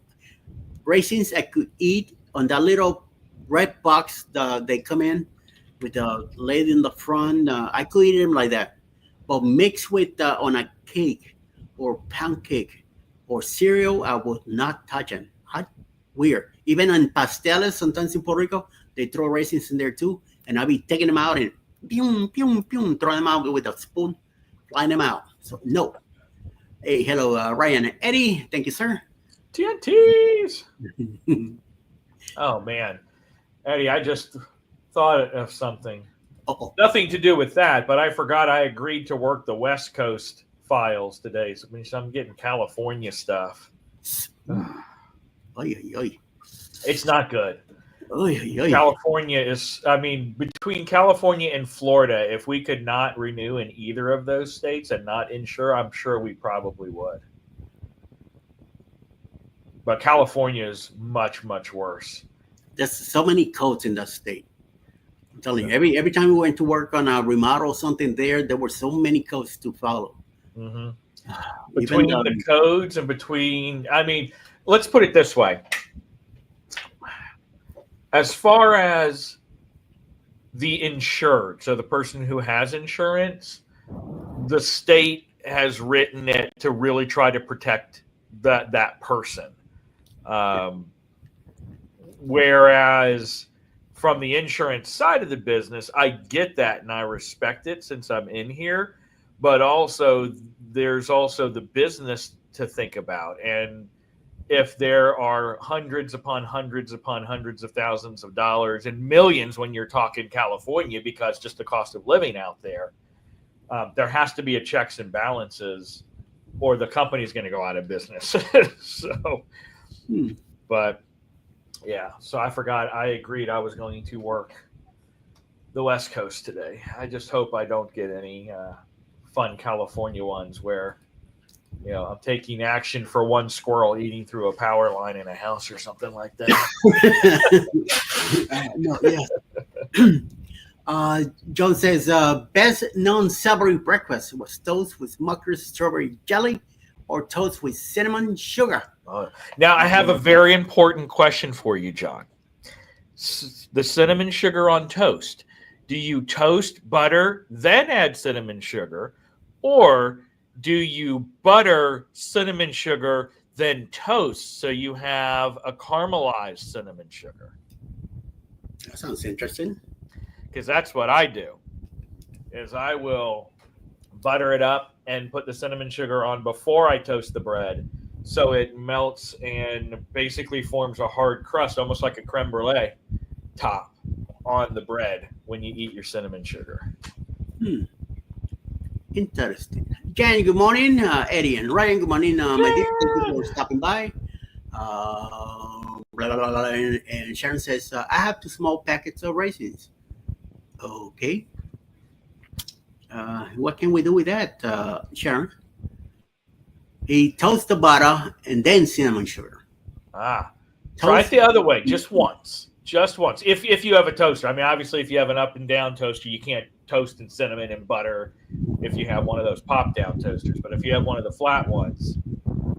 Raisins I could eat on that little red box they come in with the lid in the front. I could eat them like that, but mixed with on a cake or pound cake or cereal, I would not touch them. Weird. Even on pasteles, sometimes in Puerto Rico, they throw raisins in there too, and I'll be taking them out and throw them out with a spoon, flying them out. So no. Hey, hello, Ryan and Eddie. Thank you, sir. TNTs. Oh man, Eddie, I just thought of something. Uh-oh. Nothing to do with that, but I forgot I agreed to work the West Coast files today, so I'm getting California stuff. It's not good. California is, between California and Florida, if we could not renew in either of those states and not insure, I'm sure we probably would. But California is much, much worse. There's so many codes in that state. I'm telling you, every time we went to work on a remodel or something there were so many codes to follow. Mm-hmm. Between the codes and between, let's put it this way. As far as the insured, so the person who has insurance, the state has written it to really try to protect that person. Whereas from the insurance side of the business, I get that and I respect it since I'm in here, but also there's also the business to think about. And if there are hundreds upon hundreds upon hundreds of thousands of dollars and millions when you're talking California, because just the cost of living out there, there has to be a checks and balances or the company's going to go out of business. But yeah, so I forgot. I agreed I was going to work the West Coast today. I just hope I don't get any fun California ones where, I'm taking action for one squirrel eating through a power line in a house or something like that. John says, best known savory breakfast was toast with Smucker's strawberry jelly or toast with cinnamon sugar. Now, I have a very important question for you, John. The cinnamon sugar on toast. Do you toast, butter, then add cinnamon sugar? Or do you butter, cinnamon sugar, then toast so you have a caramelized cinnamon sugar? That sounds interesting. Because that's what I do, is I will butter it up and put the cinnamon sugar on before I toast the bread so it melts and basically forms a hard crust, almost like a creme brulee top on the bread when you eat your cinnamon sugar. Interesting. Jan, good morning. Eddie and Ryan, good morning. My dear, thank you for stopping by. And Sharon says, I have 2 small packets of raisins. Okay. What can we do with that, Sharon? He toasts the butter and then cinnamon sugar. Try it the other way, just once. Just once. If you have a toaster. I mean, obviously, if you have an up and down toaster, you can't toast in cinnamon and butter if you have one of those pop down toasters. But if you have one of the flat ones,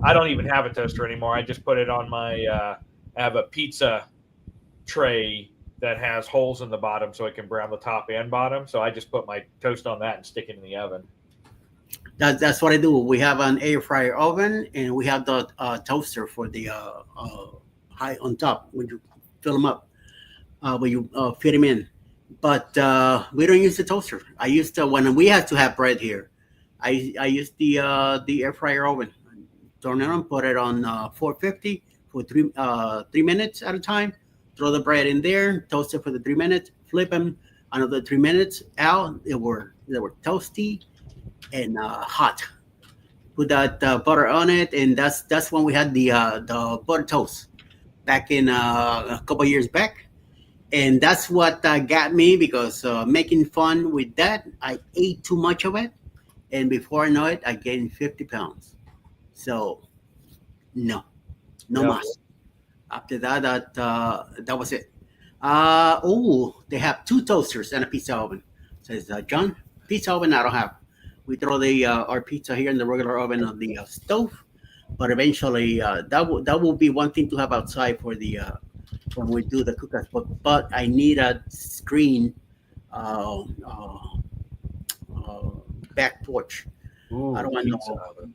I don't even have a toaster anymore. I just put it on my I have a pizza tray that has holes in the bottom so it can brown the top and bottom. So I just put my toast on that and stick it in the oven. That's what I do. We have an air fryer oven and we have the toaster for the high on top when you fill them up, when you fit them in. But we don't use the toaster. I used to, when we had to have bread here, I used the air fryer oven. Turn it on, put it on 450 for 3 minutes at a time. Throw the bread in there, toast it for the 3 minutes, flip them another 3 minutes out. They were toasty and hot. Put that butter on it, and that's when we had the butter toast back in a couple of years back. And that's what got me, because making fun with that, I ate too much of it, and before I know it, I gained 50 pounds. So no mas. After that, that was it. They have 2 toasters and a pizza oven. Says John, pizza oven I don't have. We throw our pizza here in the regular oven on the stove, but eventually that will be one thing to have outside for the when we do the cookouts. But I need a screen back porch. Ooh, I don't want no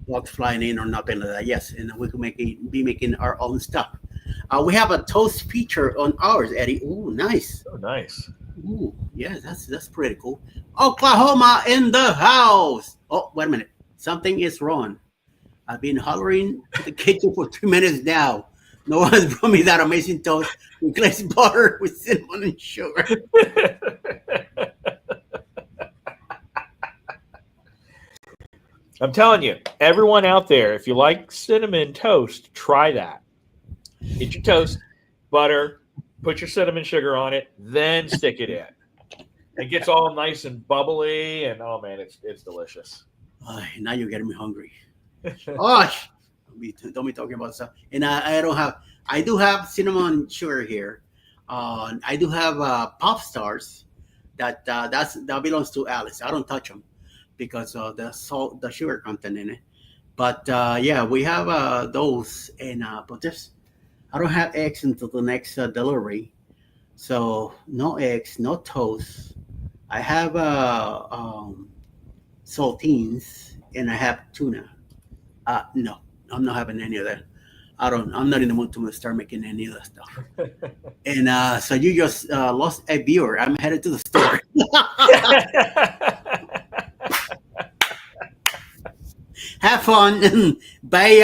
bugs flying in or nothing like that. Yes, and we can be making our own stuff. We have a toast feature on ours, Eddie. Ooh, nice. Oh, nice. Ooh, yeah, that's pretty cool. Oklahoma in the house. Oh, wait a minute. Something is wrong. I've been hollering to the kitchen for 3 minutes now. No one's brought me that amazing toast with glazed butter with cinnamon and sugar. I'm telling you, everyone out there, if you like cinnamon toast, try that. Get your toast, butter, put your cinnamon sugar on it, then stick it in. It gets all nice and bubbly, and oh man, it's delicious. Now you're getting me hungry. Gosh, don't be talking about stuff. And I do have cinnamon sugar here. I do have Pop Stars that belongs to Alice. I don't touch them because of the sugar content in it. But yeah, we have those, and but this. I don't have eggs until the next delivery, so no eggs, no toast. I have saltines and I have tuna. No, I'm not having any of that. I'm not in the mood to start making any of that stuff. And so you just lost a viewer. I'm headed to the store. Have fun and buy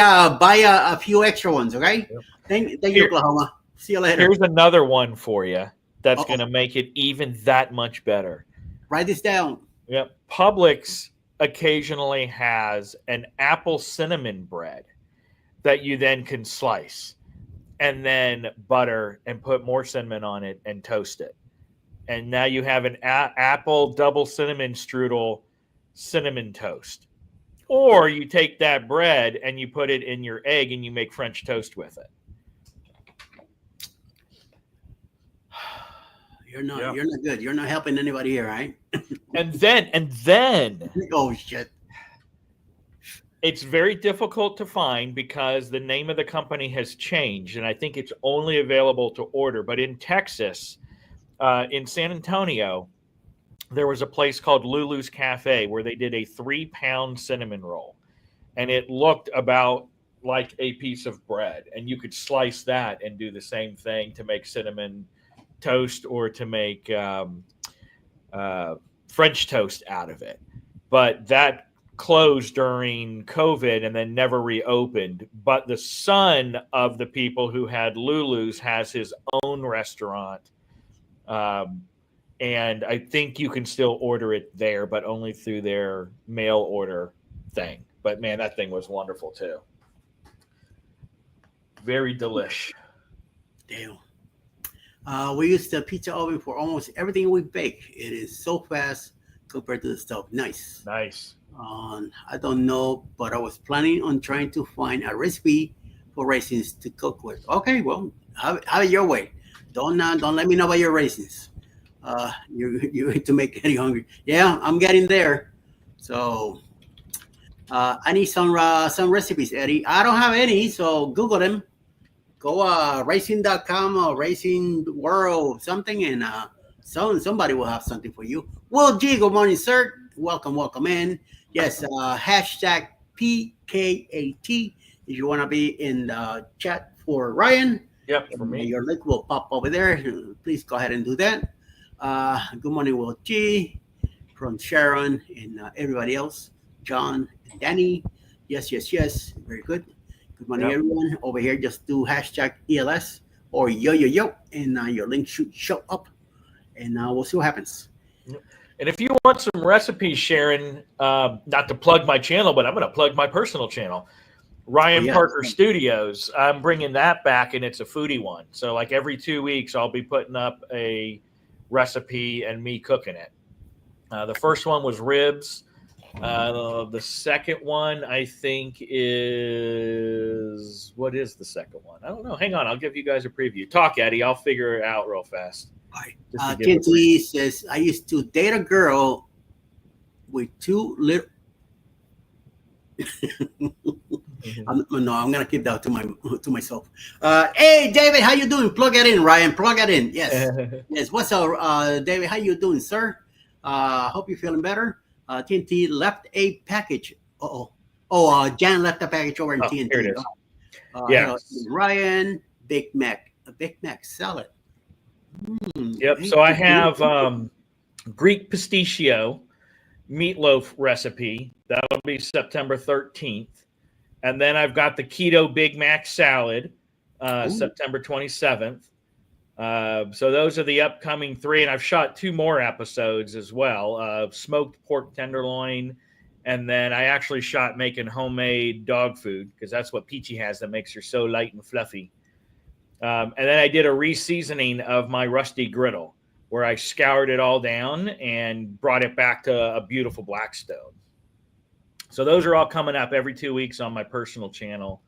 a few extra ones, okay? Yep. Thank you, Oklahoma. See you later. Here's another one for you that's going to make it even that much better. Write this down. Yep. Publix occasionally has an apple cinnamon bread that you then can slice and then butter and put more cinnamon on it and toast it. And now you have an apple double cinnamon strudel cinnamon toast. Or you take that bread and you put it in your egg and you make French toast with it. You're not. Yeah. You're not good. You're not helping anybody here, right? And then Oh shit. it's very difficult to find because the name of the company has changed, and I think it's only available to order. But in Texas, in San Antonio, there was a place called Lulu's Cafe where they did a 3-pound cinnamon roll, and it looked about like a piece of bread, and you could slice that and do the same thing to make cinnamon toast or to make French toast out of it. But that closed during COVID and then never reopened. But the son of the people who had Lulu's has his own restaurant. And I think you can still order it there, but only through their mail order thing. But man, that thing was wonderful too. Very delish. Damn. We use the pizza oven for almost everything we bake. It is so fast compared to the stove. Nice. Nice. I don't know, but I was planning on trying to find a recipe for raisins to cook with. Okay, well, have it your way. Don't let me know about your raisins. You to make any hungry. Yeah, I'm getting there. So I need some recipes, Eddie. I don't have any, so Google them. Go racing.com or Racing World something, and somebody will have something for you. Well, gee, good morning, sir. Welcome in. Yes, hashtag PKAT if you want to be in the chat for Ryan. Yep, for me. Your link will pop over there. Please go ahead and do that. Good morning, Will G, from Sharon and everybody else. John and Danny. Yes. Very good. Good morning, everyone. Over here, just do hashtag ELS or yo, and your link should show up. And we'll see what happens. And if you want some recipes, Sharon, not to plug my channel, but I'm going to plug my personal channel, Ryan Parker Studios. I'm bringing that back, and it's a foodie one. So like every 2 weeks, I'll be putting up a recipe and me cooking it. The first one was ribs. The second one, I think, is... What is the second one? I don't know. Hang on. I'll give you guys a preview. Talk, Eddie. I'll figure it out real fast. Kintley says, I used to date a girl with 2 little... I'm going to keep that to myself. Hey, David, how you doing? Plug it in, Ryan. Plug it in. Yes. Yes. What's up, David? How you doing, sir? Hope you're feeling better. TNT left a package. Jan left a package over in TNT. Here it is. Ryan, Big Mac salad. Yep. So I have Greek pistachio meatloaf recipe. That'll be September 13th. And then I've got the keto Big Mac salad, September 27th. So those are the upcoming 3. And I've shot 2 more episodes as well. Smoked pork tenderloin. And then I actually shot making homemade dog food because that's what Peachy has that makes her so light and fluffy. And then I did a re-seasoning of my rusty griddle where I scoured it all down and brought it back to a beautiful Blackstone. So those are all coming up every 2 weeks on my personal channel.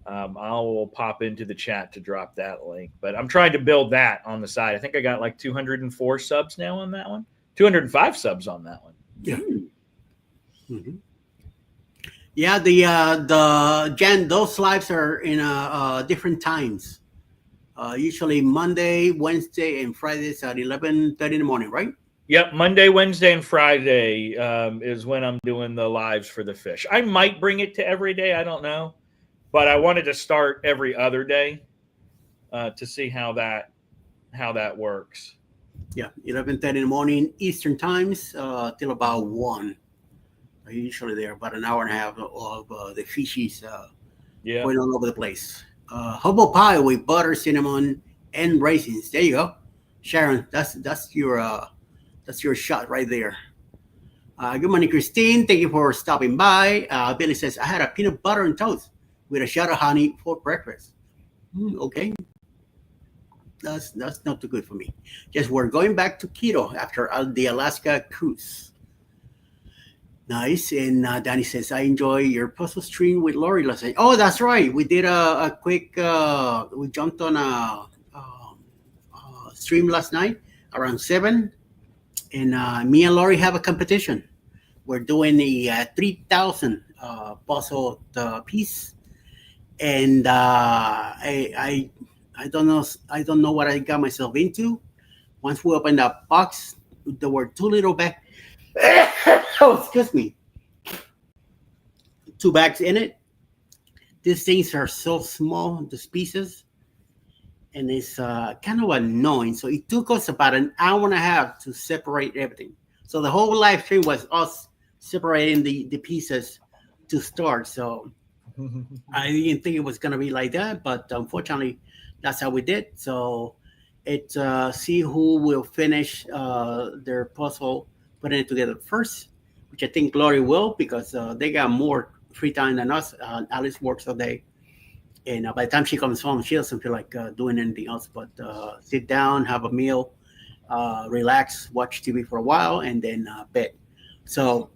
I will pop into the chat to drop that link. But I'm trying to build that on the side. I think I got like 204 subs now on that one. 205 subs on that one. Yeah. Mm-hmm. Yeah, the Jan, those lives are in different times. Usually Monday, Wednesday, and Fridays at 11:30 in the morning, right? Yep, Monday, Wednesday, and Friday is when I'm doing the lives for the fish. I might bring it to every day. I don't know. But I wanted to start every other day to see how that works. Yeah, 11:30 in the morning Eastern times till about 1. Usually there about an hour and a half of the fishies going all over the place. Humble pie with butter, cinnamon, and raisins. There you go, Sharon. That's your shot right there. Good morning, Christine. Thank you for stopping by. Billy says I had a peanut butter and toast with a shot of honey for breakfast. Okay, that's not too good for me. Just we're going back to keto after the Alaska cruise. Nice. And Danny says, I enjoy your puzzle stream with Lori last night. Oh, that's right. We did a quick, we jumped on a stream last night. around 7, and me and Lori have a competition. We're doing the 3,000 puzzle piece, and I don't know, what I got myself into. Once we opened that box, there were two little bags. Oh, excuse me. Two bags in it. These things are so small, these pieces, and it's kind of annoying. So it took us about an hour and a half to separate everything. So the whole live stream was us separating the pieces to start. So I didn't think it was going to be like that, but unfortunately, that's how we did. So it's see who will finish their puzzle, putting it together first, which I think Glory will, because they got more free time than us. Alice works all day, and by the time she comes home, she doesn't feel like doing anything else but sit down, have a meal, relax, watch TV for a while, and then bed. So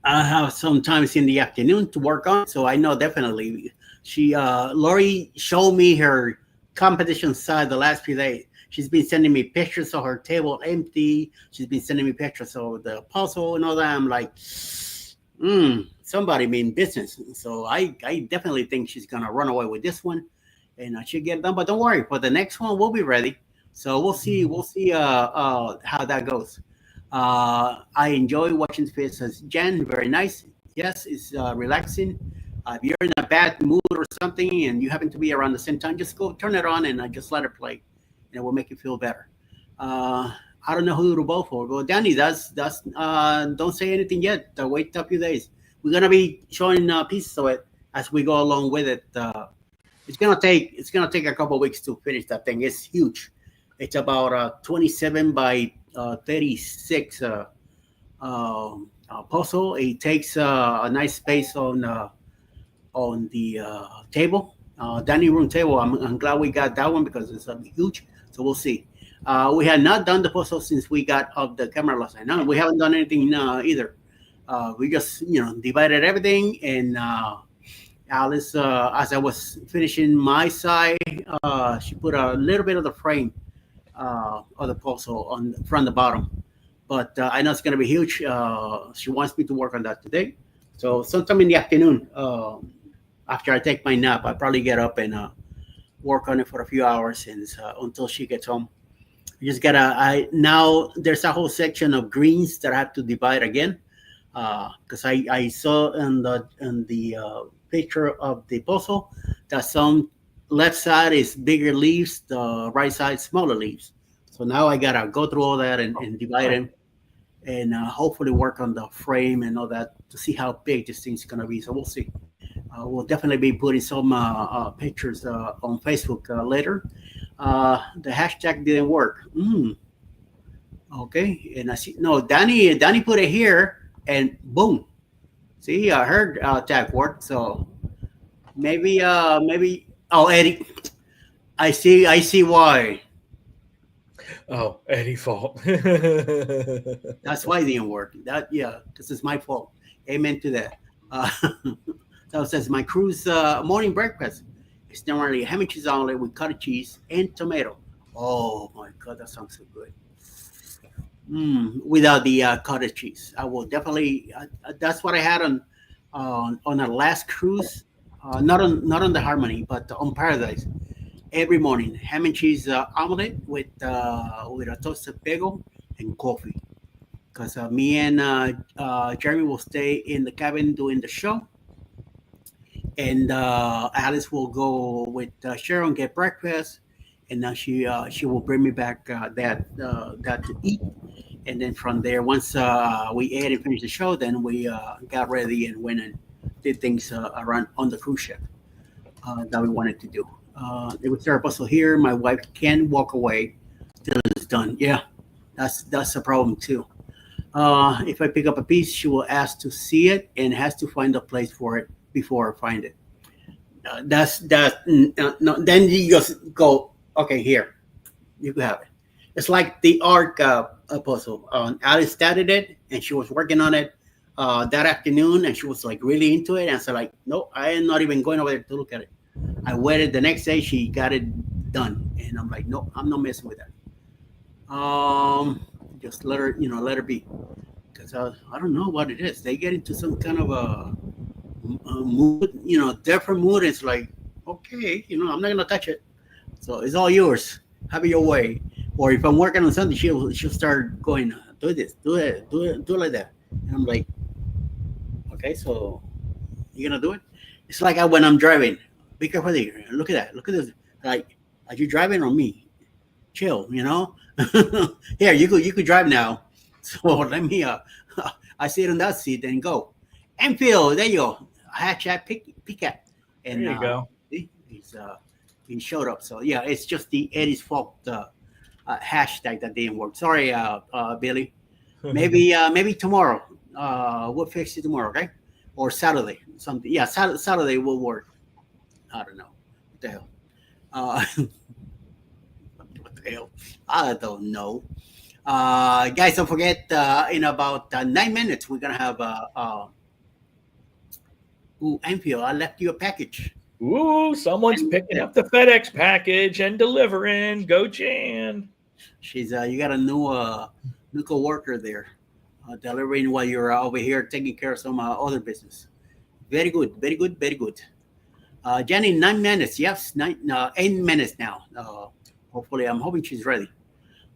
I have sometimes in the afternoon to work on. So I know definitely Lori showed me her competition side the last few days. She's been sending me pictures of her table empty. She's been sending me pictures of the puzzle and all that. I'm like, somebody mean business. So I definitely think she's gonna run away with this one, and she'll get it done. But don't worry, for the next one we'll be ready. So we'll see how that goes. I enjoy watching faces. Jen, very nice. Yes, it's relaxing. If you're in a bad mood or something and you happen to be around the same time, just go turn it on and just let it play, and it will make you feel better. I don't know who to vote for. Well, Danny, that's don't say anything yet. Wait a few days. We're gonna be showing pieces of it as we go along with it. It's gonna take a couple of weeks to finish that thing. It's huge. It's about 27 by 36 puzzle. It takes a nice space on the table, dining room table. I'm glad we got that one because it's huge. So we'll see. We had not done the puzzle since we got off the camera last night. No, we haven't done anything either. We just divided everything, and Alice, as I was finishing my side, she put a little bit of the frame of the puzzle from the bottom. But I know it's going to be huge. She wants me to work on that today. So sometime in the afternoon, after I take my nap, I'll probably get up and work on it for a few hours and until she gets home. You just gotta. Now there's a whole section of greens that I have to divide again, because I saw in the picture of the puzzle that some left side is bigger leaves, the right side smaller leaves. So now I gotta go through all that and divide them, and hopefully work on the frame and all that to see how big this thing's gonna be. So we'll see. We'll definitely be putting some pictures on Facebook later. The hashtag didn't work. Okay, and I see Danny put it here, and boom. See, her tag worked. So maybe. Oh, Eddie, I see why. Oh, Eddie fault. That's why it didn't work. This is my fault. Amen to that. So it says my cruise morning breakfast is normally ham and cheese omelet with cottage cheese and tomato. Oh my God, that sounds so good. Without the cottage cheese, I will definitely. That's what I had on our last cruise. Not on the Harmony, but on Paradise. Every morning, ham and cheese omelet with a toasted bagel and coffee. Because me and Jeremy will stay in the cabin doing the show, and Alice will go with Sharon get breakfast, and then she will bring me back that to eat, and then from there, once we ate and finished the show, then we got ready and went and did things around on the cruise ship that we wanted to do. It was a puzzle here. My wife can't walk away till it's done. Yeah, that's a problem too. If I pick up a piece, she will ask to see it and has to find a place for it before I find it. No, then you just go, okay, here, you can have it. It's like the Ark puzzle. Alice started it and she was working on it that afternoon, and she was like really into it. And so like, no, I am not even going over there to look at it. I waited the next day. She got it done, and I'm like, no, I'm not messing with that. Just let her be. Because I don't know what it is. They get into some kind of a mood, different mood. It's like, okay, I'm not gonna touch it. So it's all yours. Have it your way. Or if I'm working on something, she'll start going, do this, do it, do it like that. And I'm like, okay, so you gonna do it? It's like when I'm driving. Be careful there. Look at that. Look at this. Like, are you driving on me? Chill. Here, you could drive now. So let me I sit in that seat and go. Enfield, there you go. Hashtag pick at. There And you go. he showed up. So yeah, it's just the Eddie's fault hashtag that didn't work. Sorry, Billy. Maybe tomorrow. We'll fix it tomorrow, okay? Or Saturday, something. Yeah, Saturday will work. I don't know. What the hell? What the hell? I don't know. Guys, don't forget. In about 9 minutes, we're gonna have. Enfield, I left you a package. Ooh, someone's picking up the FedEx package and delivering. Go Jan. She's you got a new coworker there, delivering while you're over here taking care of some other business. Very good, very good, very good. Jenny, 9 minutes. Yes, 8 minutes now. Hopefully, I'm hoping she's ready,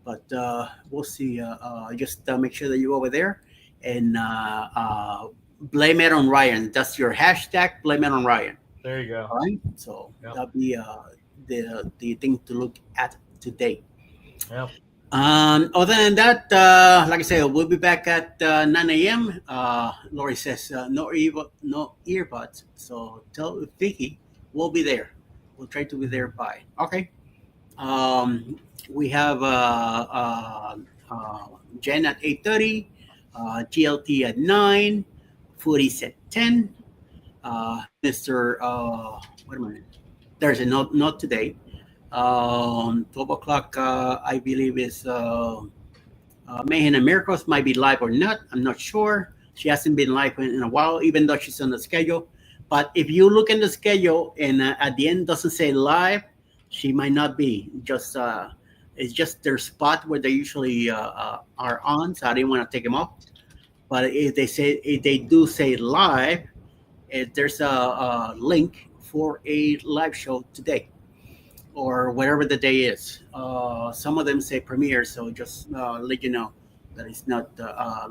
but we'll see. Just make sure that you're over there and blame it on Ryan. That's your hashtag. Blame it on Ryan. There you go. All right. So Yep. that'll be the thing to look at today. Yep. Other than that, like I said, we'll be back at 9 a.m. Lori says no earbuds. So tell Vicky we'll be there. We'll try to be there by. Okay. We have Jen at 8:30, GLT at 9, Foodies at 10. Mr. What am I? There's a not today. 12 o'clock, I believe, is Mayhem and Miracles. Might be live or not. I'm not sure. She hasn't been live in a while, even though she's on the schedule. But if you look in the schedule and at the end doesn't say live, she might not be. It's just their spot where they usually are on. So I didn't want to take them off. But if they do say live, there's a link for a live show today or whatever the day is. Some of them say premiere, so just let you know that it's not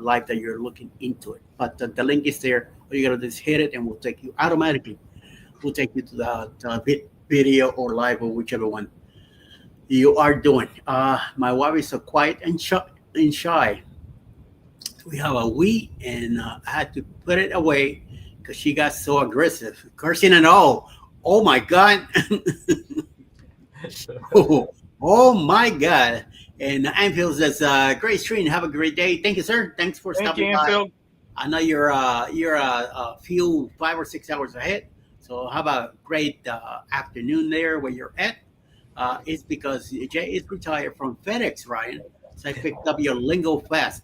live that you're looking into it. But the link is there. All you gotta do is hit it, and we'll take you automatically. We'll take you to the video or live or whichever one you are doing. My wife is so quiet and shy. We have a we, and I had to put it away because she got so aggressive, cursing and all. Oh my God. oh my God. And Anfield says, great stream. Have a great day. Thank you, sir. Thanks for stopping by. Anfield. I know you're a few 5 or 6 hours ahead. So have a great afternoon there where you're at. It's because Jay is retired from FedEx, Ryan. So I picked up your lingo fast.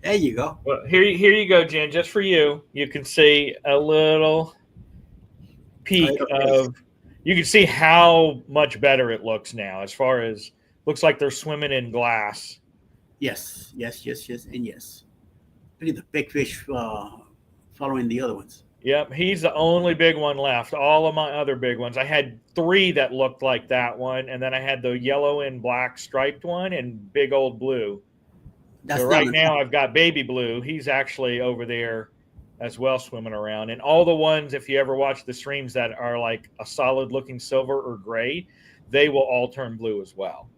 There you go. Well, here you go, Jen. Just for you, you can see a little peek of. You can see how much better it looks now. As far as looks like they're swimming in glass. Yes, and yes. Look at the big fish following the other ones. Yep, he's the only big one left. All of my other big ones, I had 3 that looked like that one, and then I had the yellow and black striped one and big old blue. So right now I've got baby blue. He's actually over there as well, swimming around. And all the ones, if you ever watch the streams that are like a solid looking silver or gray, they will all turn blue as well.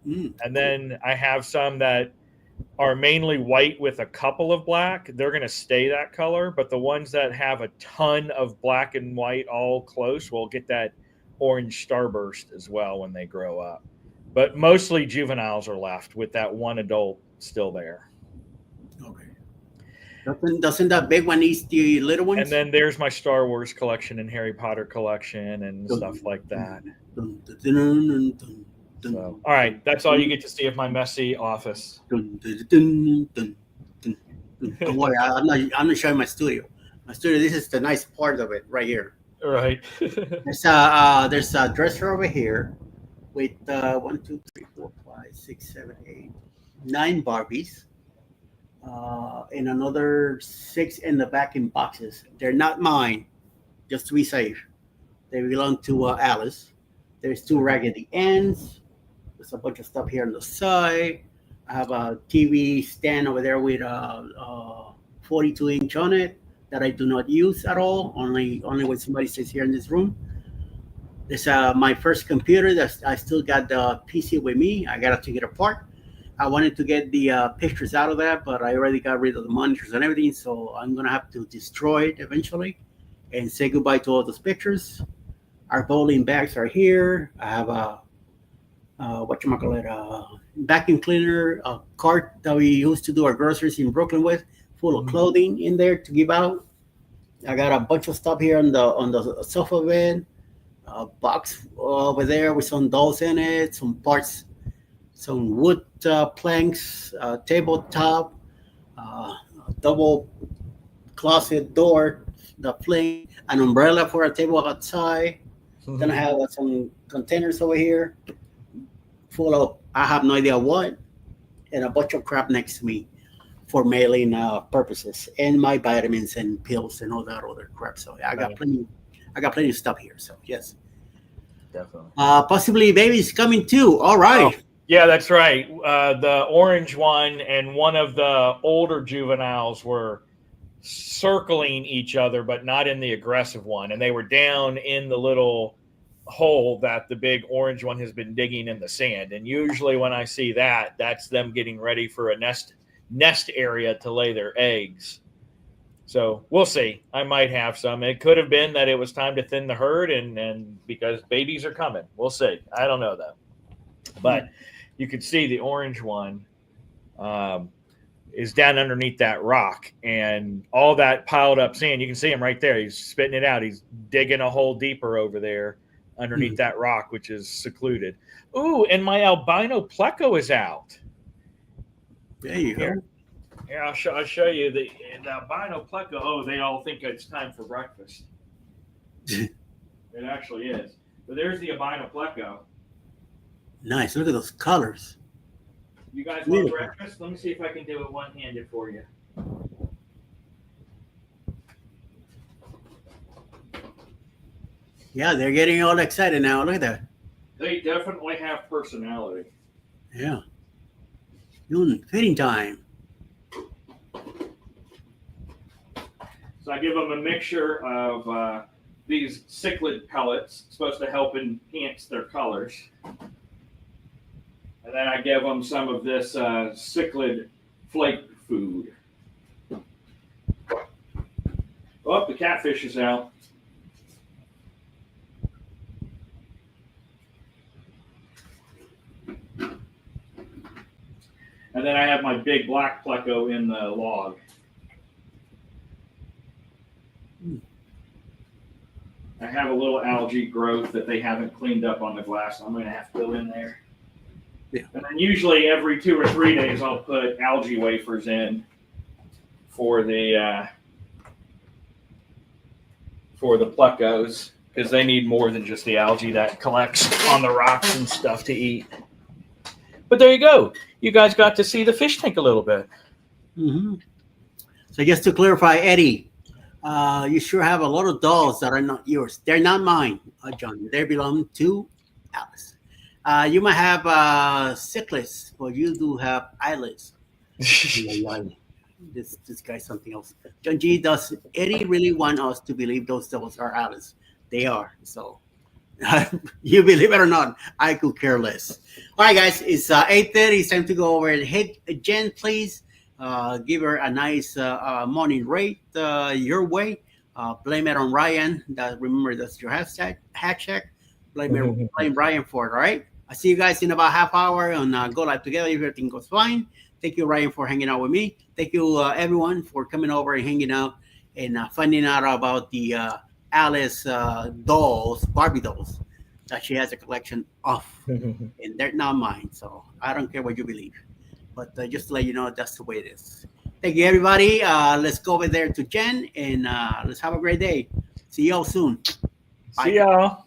And then I have some that are mainly white with a couple of black. They're going to stay that color. But the ones that have a ton of black and white all close will get that orange starburst as well when they grow up. But mostly juveniles are left with that one adult still there. Okay. Doesn't that big one eat the little ones? And then there's my Star Wars collection and Harry Potter collection and stuff like that. So, all right, that's all you get to see of my messy office. Don't worry, I'm not showing my studio. My studio, this is the nice part of it right here. Right. There's a dresser over here with 1, 2, 3, 4, 5, 5, 6, 7, 8, 9 Barbies, and another 6 in the back in boxes. They're not mine, just to be safe. They belong to Alice. There's 2 Raggedy Anns. There's a bunch of stuff here on the side. I have a TV stand over there with a 42-inch on it that I do not use at all. Only when somebody sits here in this room. This my first computer. That I still got the PC with me. I gotta take it apart. I wanted to get the pictures out of that, but I already got rid of the monitors and everything. So I'm gonna have to destroy it eventually and say goodbye to all those pictures. Our bowling bags are here. I have a vacuum cleaner, a cart that we used to do our groceries in Brooklyn with, full of clothing in there to give out. I got a bunch of stuff here on the sofa bed, a box over there with some dolls in it, some parts, some wood planks, tabletop, a double closet door, the fling, an umbrella for a table outside. Then I have some containers over here full of I have no idea what, and a bunch of crap next to me for mailing purposes, and my vitamins and pills and all that other crap. So I got plenty. I got plenty of stuff here. So yes, Definitely. Possibly baby's coming too. All right. Oh, yeah, that's right. The orange one and one of the older juveniles were circling each other, but not in the aggressive one, and they were down in the little hole that the big orange one has been digging in the sand. And usually when I see that, that's them getting ready for a nest area to lay their eggs. So we'll see. I might have some. It could have been that it was time to thin the herd, and because babies are coming. We'll see. I don't know though. But you can see the orange one is down underneath that rock, and all that piled up sand. You can see him right there. He's spitting it out. He's digging a hole deeper over there underneath that rock, which is secluded. Ooh, and my albino pleco is out. There you go. Yeah, I'll show you the albino pleco. Oh, they all think it's time for breakfast. It actually is. But there's the albino pleco. Nice. Look at those colors. You guys want breakfast? Let me see if I can do it one-handed for you. Yeah, they're getting all excited now. Look at that. They definitely have personality. Yeah. Doing feeding time. So I give them a mixture of these cichlid pellets, supposed to help enhance their colors. And then I give them some of this cichlid flake food. Oh, the catfish is out. And then I have my big black pleco in the log. I have a little algae growth that they haven't cleaned up on the glass. I'm going to have to go in there. Yeah. And then usually every 2 or 3 days, I'll put algae wafers in for the plecos, because they need more than just the algae that collects on the rocks and stuff to eat. But there you go. You guys got to see the fish tank a little bit. Mm-hmm. So just to clarify, Eddie, you sure have a lot of dolls that are not yours. They're not mine, John. They belong to Alice. You might have cichlids, but you do have eyelids. This guy's something else. John G, does Eddie really want us to believe those dolls are Alice? They are. So you believe it or not, I could care less. All right, guys, it's 8:30. It's time to go over and hit Jen, please. Give her a nice morning rate your way. Blame it on Ryan. Remember, that's your hashtag. Blame Ryan for it, all right? I'll see you guys in about half hour on Go Live Together if everything goes fine. Thank you, Ryan, for hanging out with me. Thank you, everyone, for coming over and hanging out and finding out about the Alice dolls, Barbie dolls, that she has a collection of. And they're not mine, so I don't care what you believe. But just to let you know, that's the way it is. Thank you, everybody. Let's go over there to Jen, and let's have a great day. See y'all soon. Bye. See y'all.